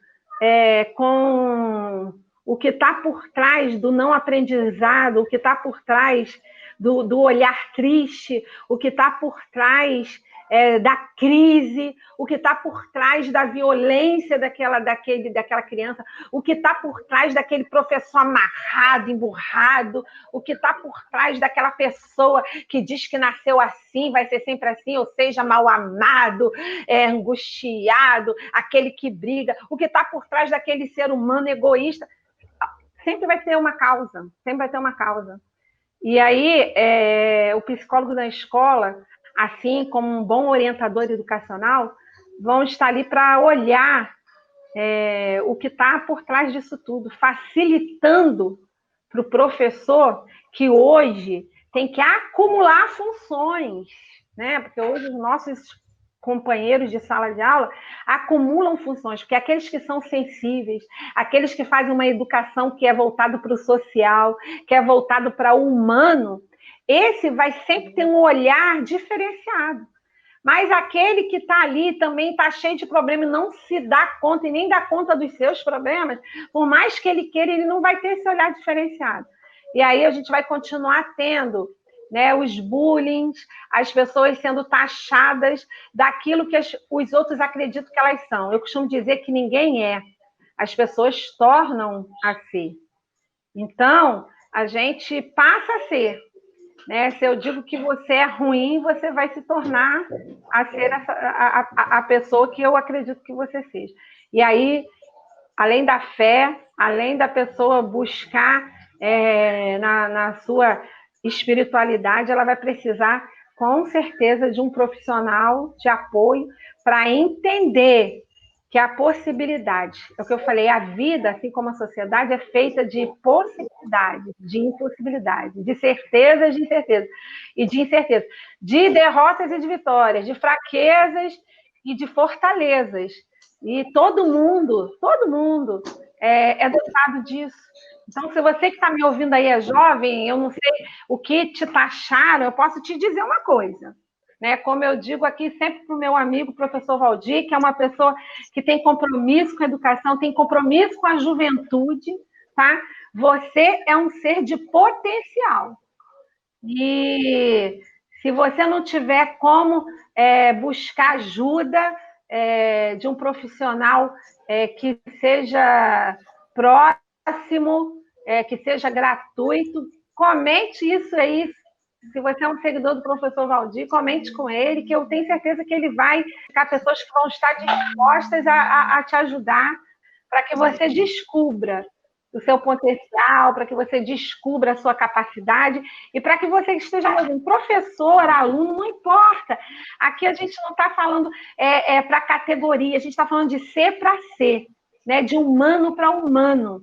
com o que está por trás do não aprendizado, o que está por trás do olhar triste, o que está por trás da crise, o que está por trás da violência daquela criança, o que está por trás daquele professor amarrado, emburrado, o que está por trás daquela pessoa que diz que nasceu assim, vai ser sempre assim, ou seja, mal amado, angustiado, aquele que briga, o que está por trás daquele ser humano egoísta. Sempre vai ter uma causa, sempre vai ter uma causa. E aí, o psicólogo da escola, assim como um bom orientador educacional, vão estar ali para olhar o que está por trás disso tudo, facilitando para o professor que hoje tem que acumular funções, né? Porque hoje os nossos companheiros de sala de aula acumulam funções, porque aqueles que são sensíveis, aqueles que fazem uma educação que é voltado para o social, que é voltado para o humano, esse vai sempre ter um olhar diferenciado. Mas aquele que está ali também está cheio de problemas, não se dá conta e nem dá conta dos seus problemas, por mais que ele queira, ele não vai ter esse olhar diferenciado. E aí a gente vai continuar tendo, né, os bullying, as pessoas sendo taxadas daquilo que os outros acreditam que elas são. Eu costumo dizer que ninguém é, as pessoas tornam a ser. Então, a gente passa a ser. Né? Se eu digo que você é ruim, você vai se tornar a ser a pessoa que eu acredito que você seja. E aí, além da fé, além da pessoa buscar na sua espiritualidade, ela vai precisar, com certeza, de um profissional de apoio para entender que a possibilidade, é o que eu falei, a vida, assim como a sociedade, é feita de possibilidades, de impossibilidades, de certezas, de incertezas, e de incertezas, de derrotas e de vitórias, de fraquezas e de fortalezas. E todo mundo é dotado disso. Então, se você que está me ouvindo aí é jovem, eu não sei o que te taxaram, eu posso te dizer uma coisa. Né? Como eu digo aqui sempre para o meu amigo, professor Valdir, que é uma pessoa que tem compromisso com a educação, tem compromisso com a juventude, tá? Você é um ser de potencial. E se você não tiver como buscar ajuda de um profissional que seja próximo, que seja gratuito, comente isso aí. Se você é um seguidor do professor Valdir, comente com ele, que eu tenho certeza que ele vai ficar pessoas que vão estar dispostas a te ajudar para que você descubra o seu potencial, para que você descubra a sua capacidade e para que você esteja ouvindo. Professor, aluno, não importa. Aqui a gente não está falando para categoria, a gente está falando de ser para ser, né? De humano para humano.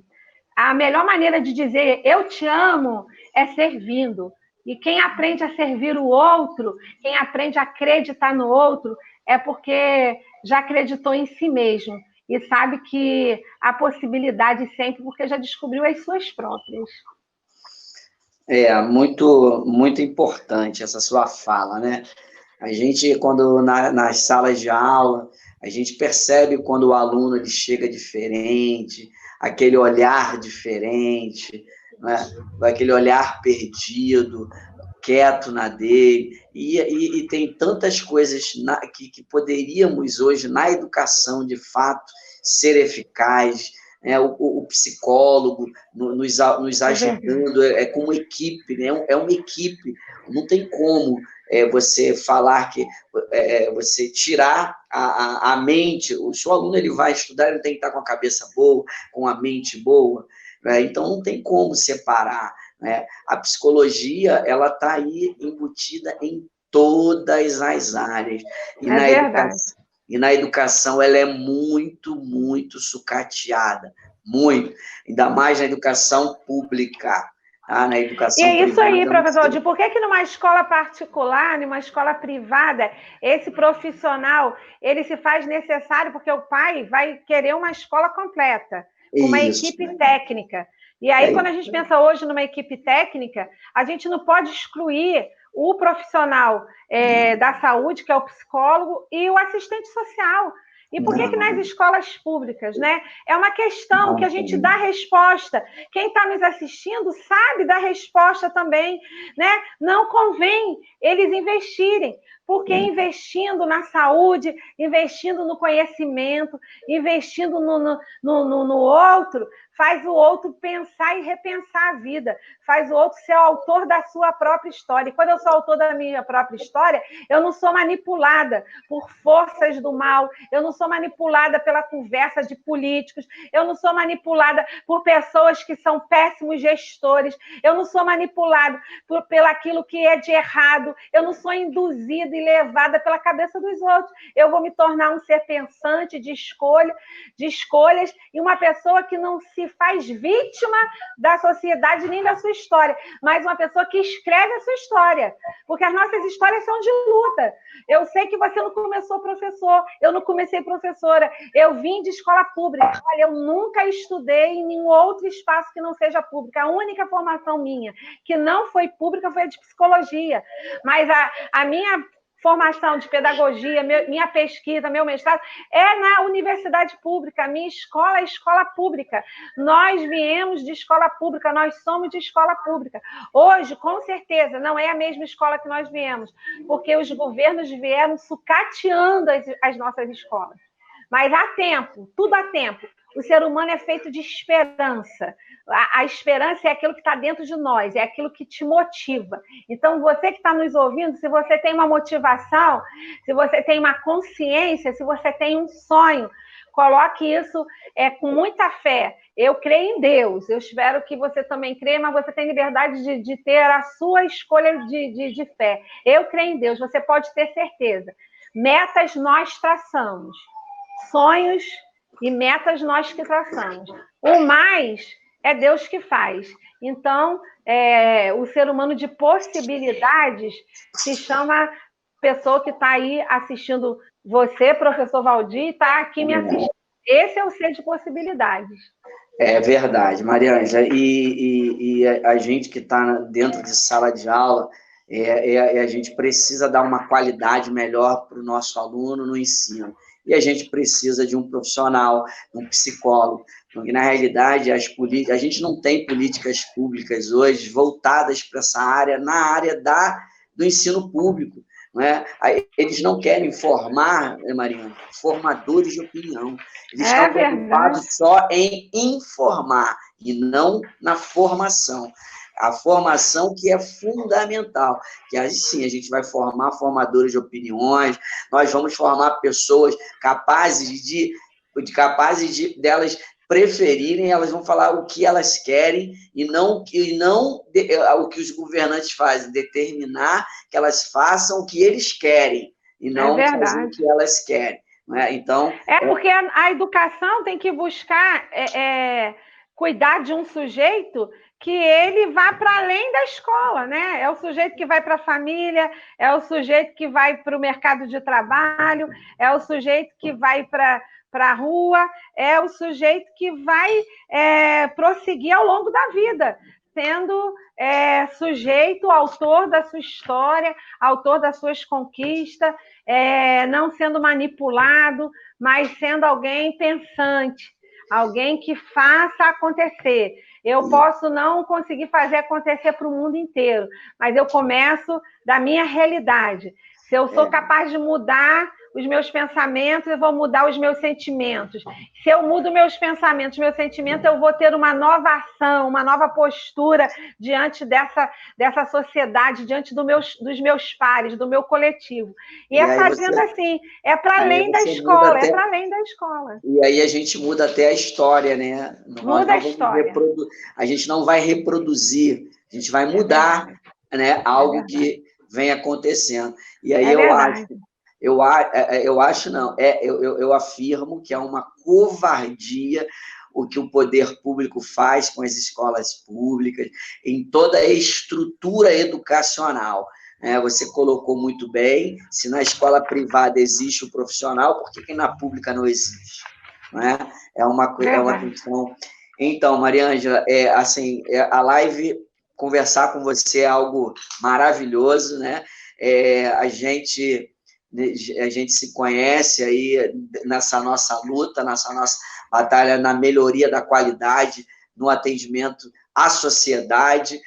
A melhor maneira de dizer eu te amo é servindo. E quem aprende a servir o outro, quem aprende a acreditar no outro, é porque já acreditou em si mesmo e sabe que há possibilidade sempre, porque já descobriu as suas próprias. Muito, muito importante essa sua fala, né? A gente, quando nas salas de aula, a gente percebe quando o aluno ele chega diferente, aquele olhar diferente, né? Aquele olhar perdido, quieto na dele, e tem tantas coisas que poderíamos hoje, na educação, de fato, ser eficaz, né? O psicólogo nos ajudando, como equipe, né? É uma equipe, não tem como você falar que você tirar a mente, o seu aluno ele vai estudar, ele tem que estar com a cabeça boa, com a mente boa, né? Então não tem como separar, né? A psicologia ela está aí embutida em todas as áreas e na educação ela é muito, muito sucateada, muito, ainda mais na educação pública. Na educação e é isso privada, aí, professor Valdir. Por que numa escola particular, numa escola privada, esse profissional, ele se faz necessário, porque o pai vai querer uma escola completa, com uma equipe técnica. E aí, quando a gente pensa hoje numa equipe técnica, a gente não pode excluir o profissional da saúde, que é o psicólogo, e o assistente social. E por que nas escolas públicas, né? É uma questão que a gente dá resposta. Quem está nos assistindo sabe dar resposta também, né? Não convém eles investirem, porque investindo na saúde, investindo no conhecimento, investindo no outro, faz o outro pensar e repensar a vida, faz o outro ser o autor da sua própria história. E quando eu sou autor da minha própria história, eu não sou manipulada por forças do mal, eu não sou manipulada pela conversa de políticos, eu não sou manipulada por pessoas que são péssimos gestores, eu não sou manipulada pelo aquilo que é de errado, eu não sou induzida e levada pela cabeça dos outros. Eu vou me tornar um ser pensante de escolhas e uma pessoa que não se faz vítima da sociedade nem da sua história, mas uma pessoa que escreve a sua história, porque as nossas histórias são de luta. Eu sei que você não começou professor, eu não comecei professora, eu vim de escola pública. Olha, eu nunca estudei em nenhum outro espaço que não seja pública. A única formação minha que não foi pública foi a de psicologia, mas a minha formação de pedagogia, minha pesquisa, meu mestrado, é na universidade pública, minha escola é escola pública. Nós viemos de escola pública, nós somos de escola pública. Hoje, com certeza, não é a mesma escola que nós viemos, porque os governos vieram sucateando as nossas escolas. Mas há tempo, tudo há tempo. O ser humano é feito de esperança. A esperança é aquilo que está dentro de nós, é aquilo que te motiva. Então, você que está nos ouvindo, se você tem uma motivação, se você tem uma consciência, se você tem um sonho, coloque isso com muita fé. Eu creio em Deus, eu espero que você também creia, mas você tem liberdade de ter a sua escolha de fé. Eu creio em Deus, você pode ter certeza. Metas nós traçamos, sonhos e metas nós que traçamos. O mais é Deus que faz. Então, o ser humano de possibilidades se chama pessoa que está aí assistindo você, professor Valdir, e está aqui me assistindo. Esse é o ser de possibilidades. É verdade, Mariângela. E a gente que está dentro de sala de aula, a gente precisa dar uma qualidade melhor para o nosso aluno no ensino. E a gente precisa de um profissional, um psicólogo, porque, na realidade, a gente não tem políticas públicas hoje voltadas para essa área, na área do ensino público. Não é? Eles não querem formar, Mariana, formadores de opinião. Eles estão preocupados só em informar e não na formação. A formação que é fundamental, que assim, a gente vai formar formadores de opiniões, nós vamos formar pessoas capazes delas preferirem, elas vão falar o que elas querem e não o que os governantes fazem, determinar que elas façam o que eles querem e não fazer o que elas querem. Né? Então, porque a educação tem que buscar cuidar de um sujeito que ele vá para além da escola, né? É o sujeito que vai para a família, é o sujeito que vai para o mercado de trabalho, é o sujeito que vai para a rua, é o sujeito que vai prosseguir ao longo da vida, sendo sujeito, autor da sua história, autor das suas conquistas, não sendo manipulado, mas sendo alguém pensante, alguém que faça acontecer. Eu posso não conseguir fazer acontecer para o mundo inteiro, mas eu começo da minha realidade. Se eu sou capaz de mudar os meus pensamentos, eu vou mudar os meus sentimentos. Se eu mudo meus pensamentos, meus sentimentos, eu vou ter uma nova ação, uma nova postura diante dessa sociedade, diante dos meus pares, do meu coletivo. E é fazendo assim, é para além da escola, é para além da escola. E aí a gente muda até a história, né? Muda a história. A gente não vai reproduzir, a gente vai mudar, né? Algo que vem acontecendo. E aí eu afirmo que é uma covardia o que o poder público faz com as escolas públicas, em toda a estrutura educacional. Você colocou muito bem, se na escola privada existe o profissional, por que na pública não existe? Não é? É uma questão... Então, Mariângela, a live, conversar com você é algo maravilhoso, né? A gente se conhece aí nessa nossa luta, nessa nossa batalha na melhoria da qualidade, no atendimento à sociedade.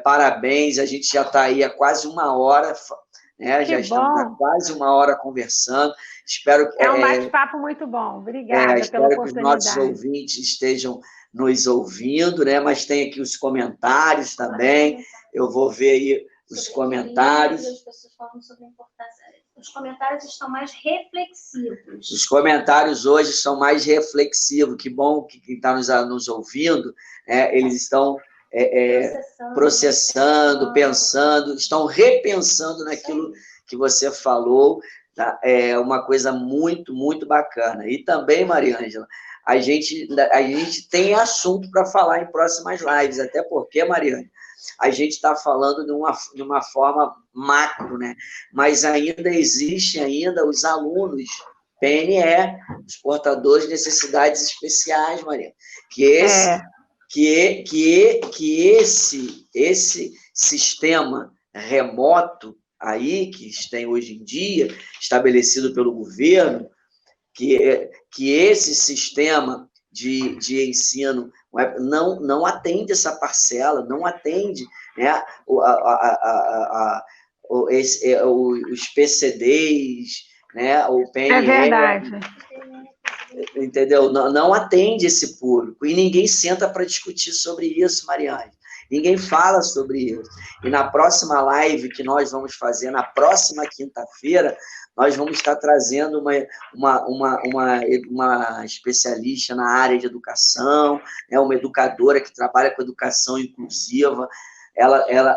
Parabéns, a gente já está aí há quase 1 hora, né? Já estamos há quase 1 hora conversando. Espero que... É um bate-papo muito bom, obrigada pela oportunidade. Espero que os nossos ouvintes estejam nos ouvindo, né? Mas tem aqui os comentários também, eu vou ver aí os comentários. As pessoas falam sobre a importância. Os comentários estão mais reflexivos. Os comentários hoje são mais reflexivos. Que bom que quem está nos ouvindo, eles estão processando, pensando, estão repensando naquilo que você falou. Tá? É uma coisa muito, muito bacana. E também, Mariângela, a gente tem assunto para falar em próximas lives, até porque, Mariângela, a gente está falando de uma forma macro, né? Mas ainda existem os alunos PNE, os portadores de necessidades especiais, Maria, que esse sistema remoto aí que tem hoje em dia, estabelecido pelo governo, que esse sistema de ensino não atende essa parcela, não atende, né, os PCDs, né, o PNE. É verdade. Entendeu? Não atende esse público. E ninguém senta para discutir sobre isso, Mariane. Ninguém fala sobre isso. E na próxima live que nós vamos fazer, na próxima quinta-feira, nós vamos estar trazendo uma especialista na área de educação, né, uma educadora que trabalha com educação inclusiva,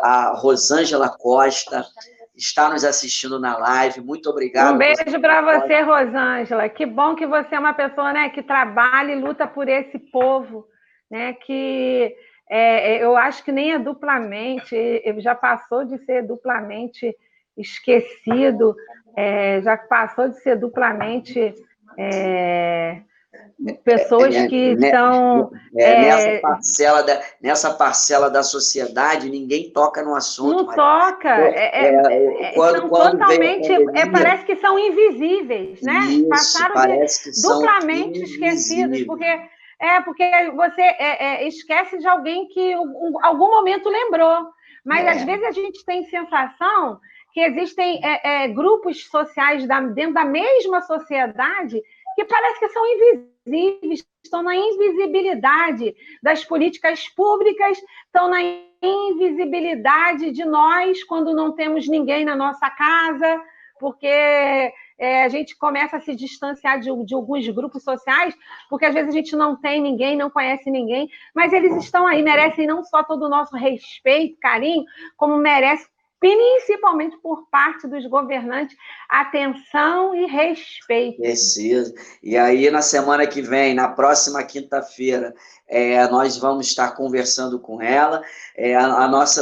a Rosângela Costa, está nos assistindo na live. Muito obrigado. Um beijo para você, Rosângela. Que bom que você é uma pessoa, né, que trabalha e luta por esse povo, né, que eu acho que nem é duplamente, já passou de ser duplamente esquecido, já passou de ser duplamente pessoas que são... Nessa parcela da sociedade, ninguém toca no assunto. Não toca. São totalmente... parece que são invisíveis, né? Isso, passaram duplamente esquecidos, porque você esquece de alguém que em algum momento lembrou. Mas, às vezes, a gente tem sensação que existem grupos sociais dentro da mesma sociedade que parece que são invisíveis, estão na invisibilidade das políticas públicas, estão na invisibilidade de nós quando não temos ninguém na nossa casa, porque a gente começa a se distanciar de alguns grupos sociais, porque às vezes a gente não tem ninguém, não conhece ninguém, mas eles estão aí, merecem não só todo o nosso respeito, carinho, como merecem, principalmente por parte dos governantes, atenção e respeito. Preciso. E aí, na semana que vem, na próxima quinta-feira, nós vamos estar conversando com ela.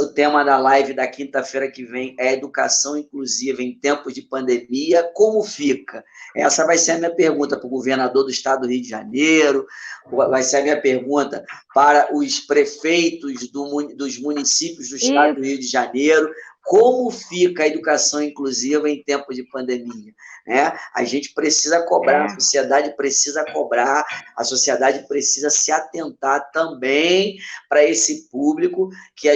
O tema da live da quinta-feira que vem é educação inclusiva em tempos de pandemia, como fica? Essa vai ser a minha pergunta para o governador do estado do Rio de Janeiro, vai ser a minha pergunta para os prefeitos dos municípios do estado do Rio de Janeiro. Como fica a educação inclusiva em tempos de pandemia? A gente precisa cobrar, a sociedade precisa cobrar, a sociedade precisa se atentar também para esse público que,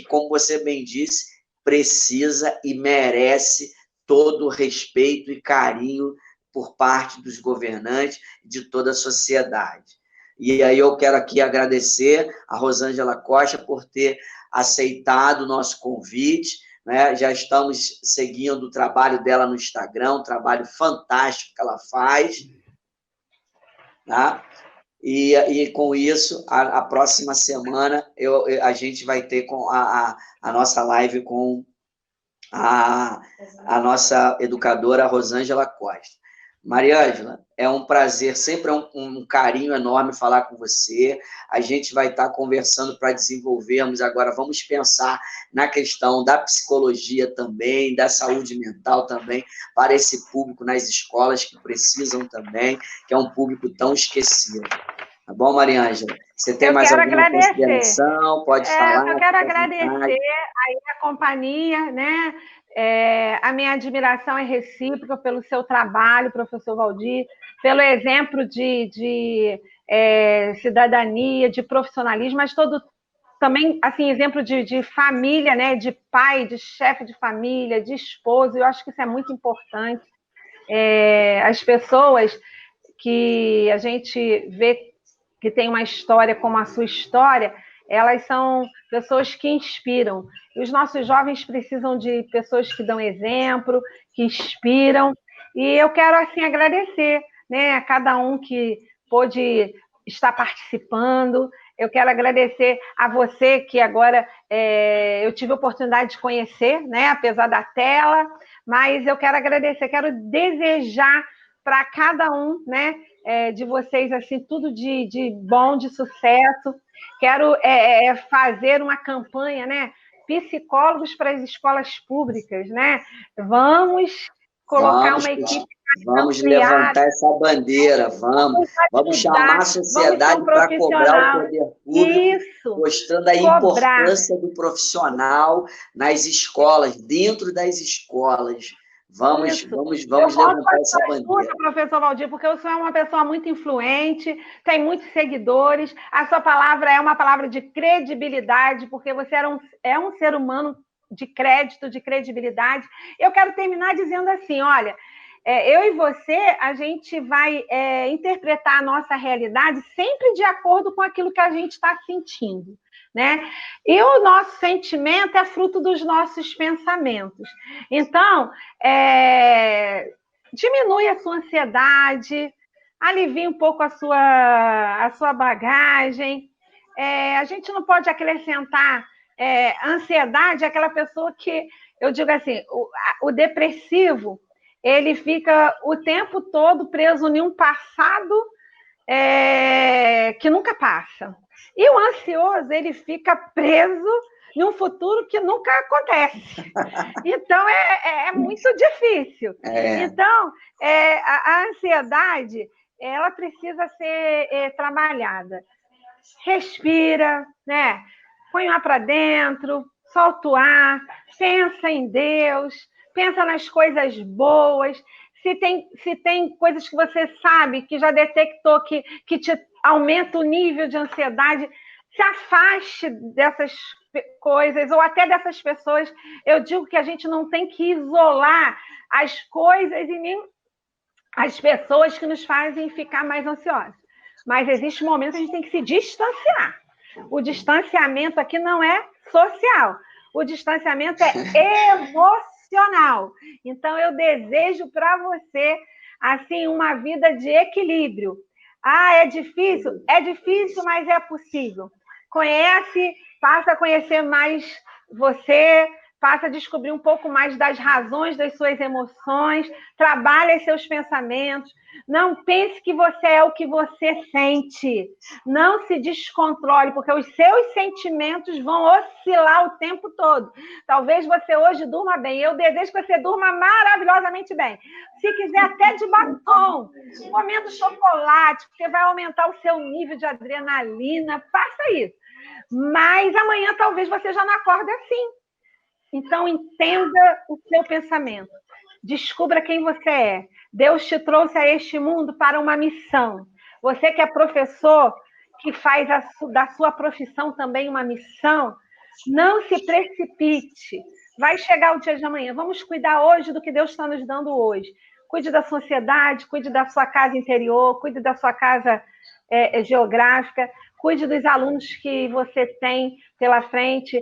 como você bem disse, precisa e merece todo o respeito e carinho por parte dos governantes e de toda a sociedade. E aí eu quero aqui agradecer a Rosângela Costa por ter aceitado o nosso convite, né? Já estamos seguindo o trabalho dela no Instagram, um trabalho fantástico que ela faz, tá? E com isso, a próxima semana, a gente vai ter com a nossa live com a nossa educadora Rosângela Costa. Mariângela, é um prazer, sempre é um carinho enorme falar com você. A gente vai estar conversando para desenvolvermos agora, vamos pensar na questão da psicologia também, da saúde mental também, para esse público nas escolas que precisam também, que é um público tão esquecido. Tá bom, Mariângela? Você tem mais alguma consideração? Pode falar. Eu quero agradecer aí a companhia, né? A minha admiração é recíproca pelo seu trabalho, professor Valdir, pelo exemplo de cidadania, de profissionalismo, mas também, assim, exemplo de família, né? De pai, de chefe de família, de esposo. Eu acho que isso é muito importante. As pessoas que a gente vê que tem uma história como a sua história, elas são pessoas que inspiram. E os nossos jovens precisam de pessoas que dão exemplo, que inspiram. E eu quero, assim, agradecer, né, a cada um que pôde estar participando. Eu quero agradecer a você, que agora eu tive a oportunidade de conhecer, né, apesar da tela, mas eu quero agradecer, quero desejar para cada um, né, de vocês, assim, tudo de bom, de sucesso. Quero fazer uma campanha, né? Psicólogos para as escolas públicas, né? Vamos colocar uma equipe. Vamos levantar essa bandeira, vamos chamar a sociedade para cobrar o poder público, mostrando a importância do profissional nas escolas, dentro das escolas. Vamos levantar essa bandeira. Professor Valdir, porque o senhor é uma pessoa muito influente, tem muitos seguidores, a sua palavra é uma palavra de credibilidade, porque você é um ser humano de crédito, de credibilidade. Eu quero terminar dizendo assim, olha, eu e você, a gente vai interpretar a nossa realidade sempre de acordo com aquilo que a gente está sentindo, né? E o nosso sentimento é fruto dos nossos pensamentos. Então, diminui a sua ansiedade, alivia um pouco a sua bagagem. A gente não pode acrescentar ansiedade àquela pessoa que, eu digo assim, o depressivo, ele fica o tempo todo preso em um passado que nunca passa. E o ansioso, ele fica preso em um futuro que nunca acontece. Então, é muito difícil. Então, a ansiedade, ela precisa ser trabalhada. Respira, né? Põe o ar para dentro, solta o ar, pensa em Deus, pensa nas coisas boas. Se tem coisas que você sabe, que já detectou que te aumenta o nível de ansiedade, se afaste dessas coisas, ou até dessas pessoas. Eu digo que a gente não tem que isolar as coisas e nem as pessoas que nos fazem ficar mais ansiosos. Mas existe um momento que a gente tem que se distanciar. O distanciamento aqui não é social. O distanciamento é emocional. Então, eu desejo para você, assim, uma vida de equilíbrio. É difícil? É difícil, mas é possível. Passa a conhecer mais você, passa a descobrir um pouco mais das razões das suas emoções, trabalhe seus pensamentos. Não pense que você é o que você sente. Não se descontrole, porque os seus sentimentos vão oscilar o tempo todo. Talvez você hoje durma bem. Eu desejo que você durma maravilhosamente bem. Se quiser, até de batom, comendo chocolate, porque vai aumentar o seu nível de adrenalina. Faça isso. Mas amanhã talvez você já não acorde assim. Então, entenda o seu pensamento. Descubra quem você é. Deus te trouxe a este mundo para uma missão. Você que é professor, que faz da sua profissão também uma missão, não se precipite. Vai chegar o dia de amanhã. Vamos cuidar hoje do que Deus está nos dando hoje. cuide da sociedade, cuide da sua casa interior, cuide da sua casa geográfica, cuide dos alunos que você tem pela frente,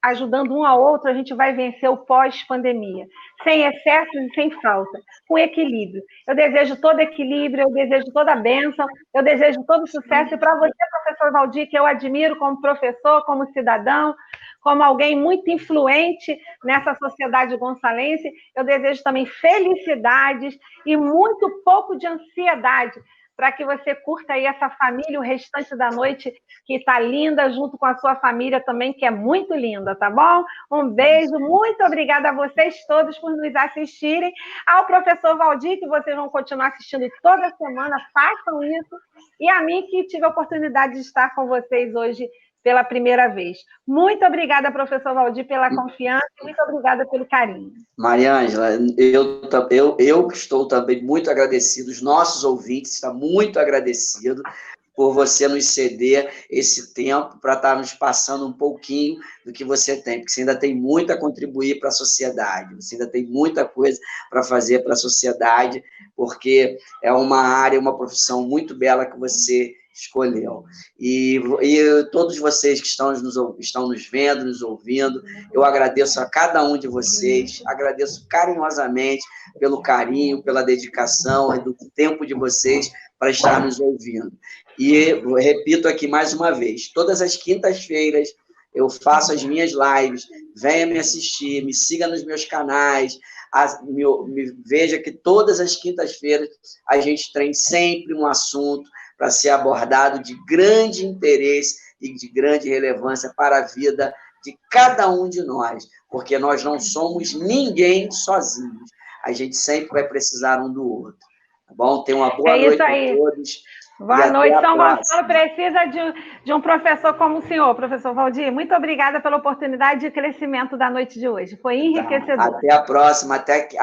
ajudando um ao outro, a gente vai vencer o pós-pandemia, sem excessos e sem falta, com equilíbrio. Eu desejo todo equilíbrio, eu desejo toda a bênção, eu desejo todo sucesso, e para você, professor Valdir, que eu admiro como professor, como cidadão, como alguém muito influente nessa sociedade gonçalense, eu desejo também felicidades e muito pouco de ansiedade, para que você curta aí essa família, o restante da noite, que está linda, junto com a sua família também, que é muito linda, tá bom? Um beijo, muito obrigada a vocês todos por nos assistirem. Ao professor Valdir, que vocês vão continuar assistindo toda semana, façam isso. E a mim, que tive a oportunidade de estar com vocês hoje pela primeira vez. Muito obrigada, professor Valdir, pela confiança e muito obrigada pelo carinho. Mariângela, eu estou também muito agradecido, os nossos ouvintes estão muito agradecidos por você nos ceder esse tempo para estar nos passando um pouquinho do que você tem, porque você ainda tem muito a contribuir para a sociedade, você ainda tem muita coisa para fazer para a sociedade, porque é uma área, uma profissão muito bela que você escolheu. E todos vocês que estão nos vendo, nos ouvindo, eu agradeço a cada um de vocês, agradeço carinhosamente pelo carinho, pela dedicação e do tempo de vocês para estar nos ouvindo. E repito aqui mais uma vez, todas as quintas-feiras eu faço as minhas lives, venha me assistir, me siga nos meus canais, veja que todas as quintas-feiras a gente tem sempre um assunto para ser abordado de grande interesse e de grande relevância para a vida de cada um de nós, porque nós não somos ninguém sozinhos, a gente sempre vai precisar um do outro, tá bom? Tenham uma boa noite a todos. Boa noite, São Gonçalo precisa de um professor como o senhor, professor Valdir. Muito obrigada pela oportunidade de crescimento da noite de hoje, foi enriquecedor. Até a próxima quinta.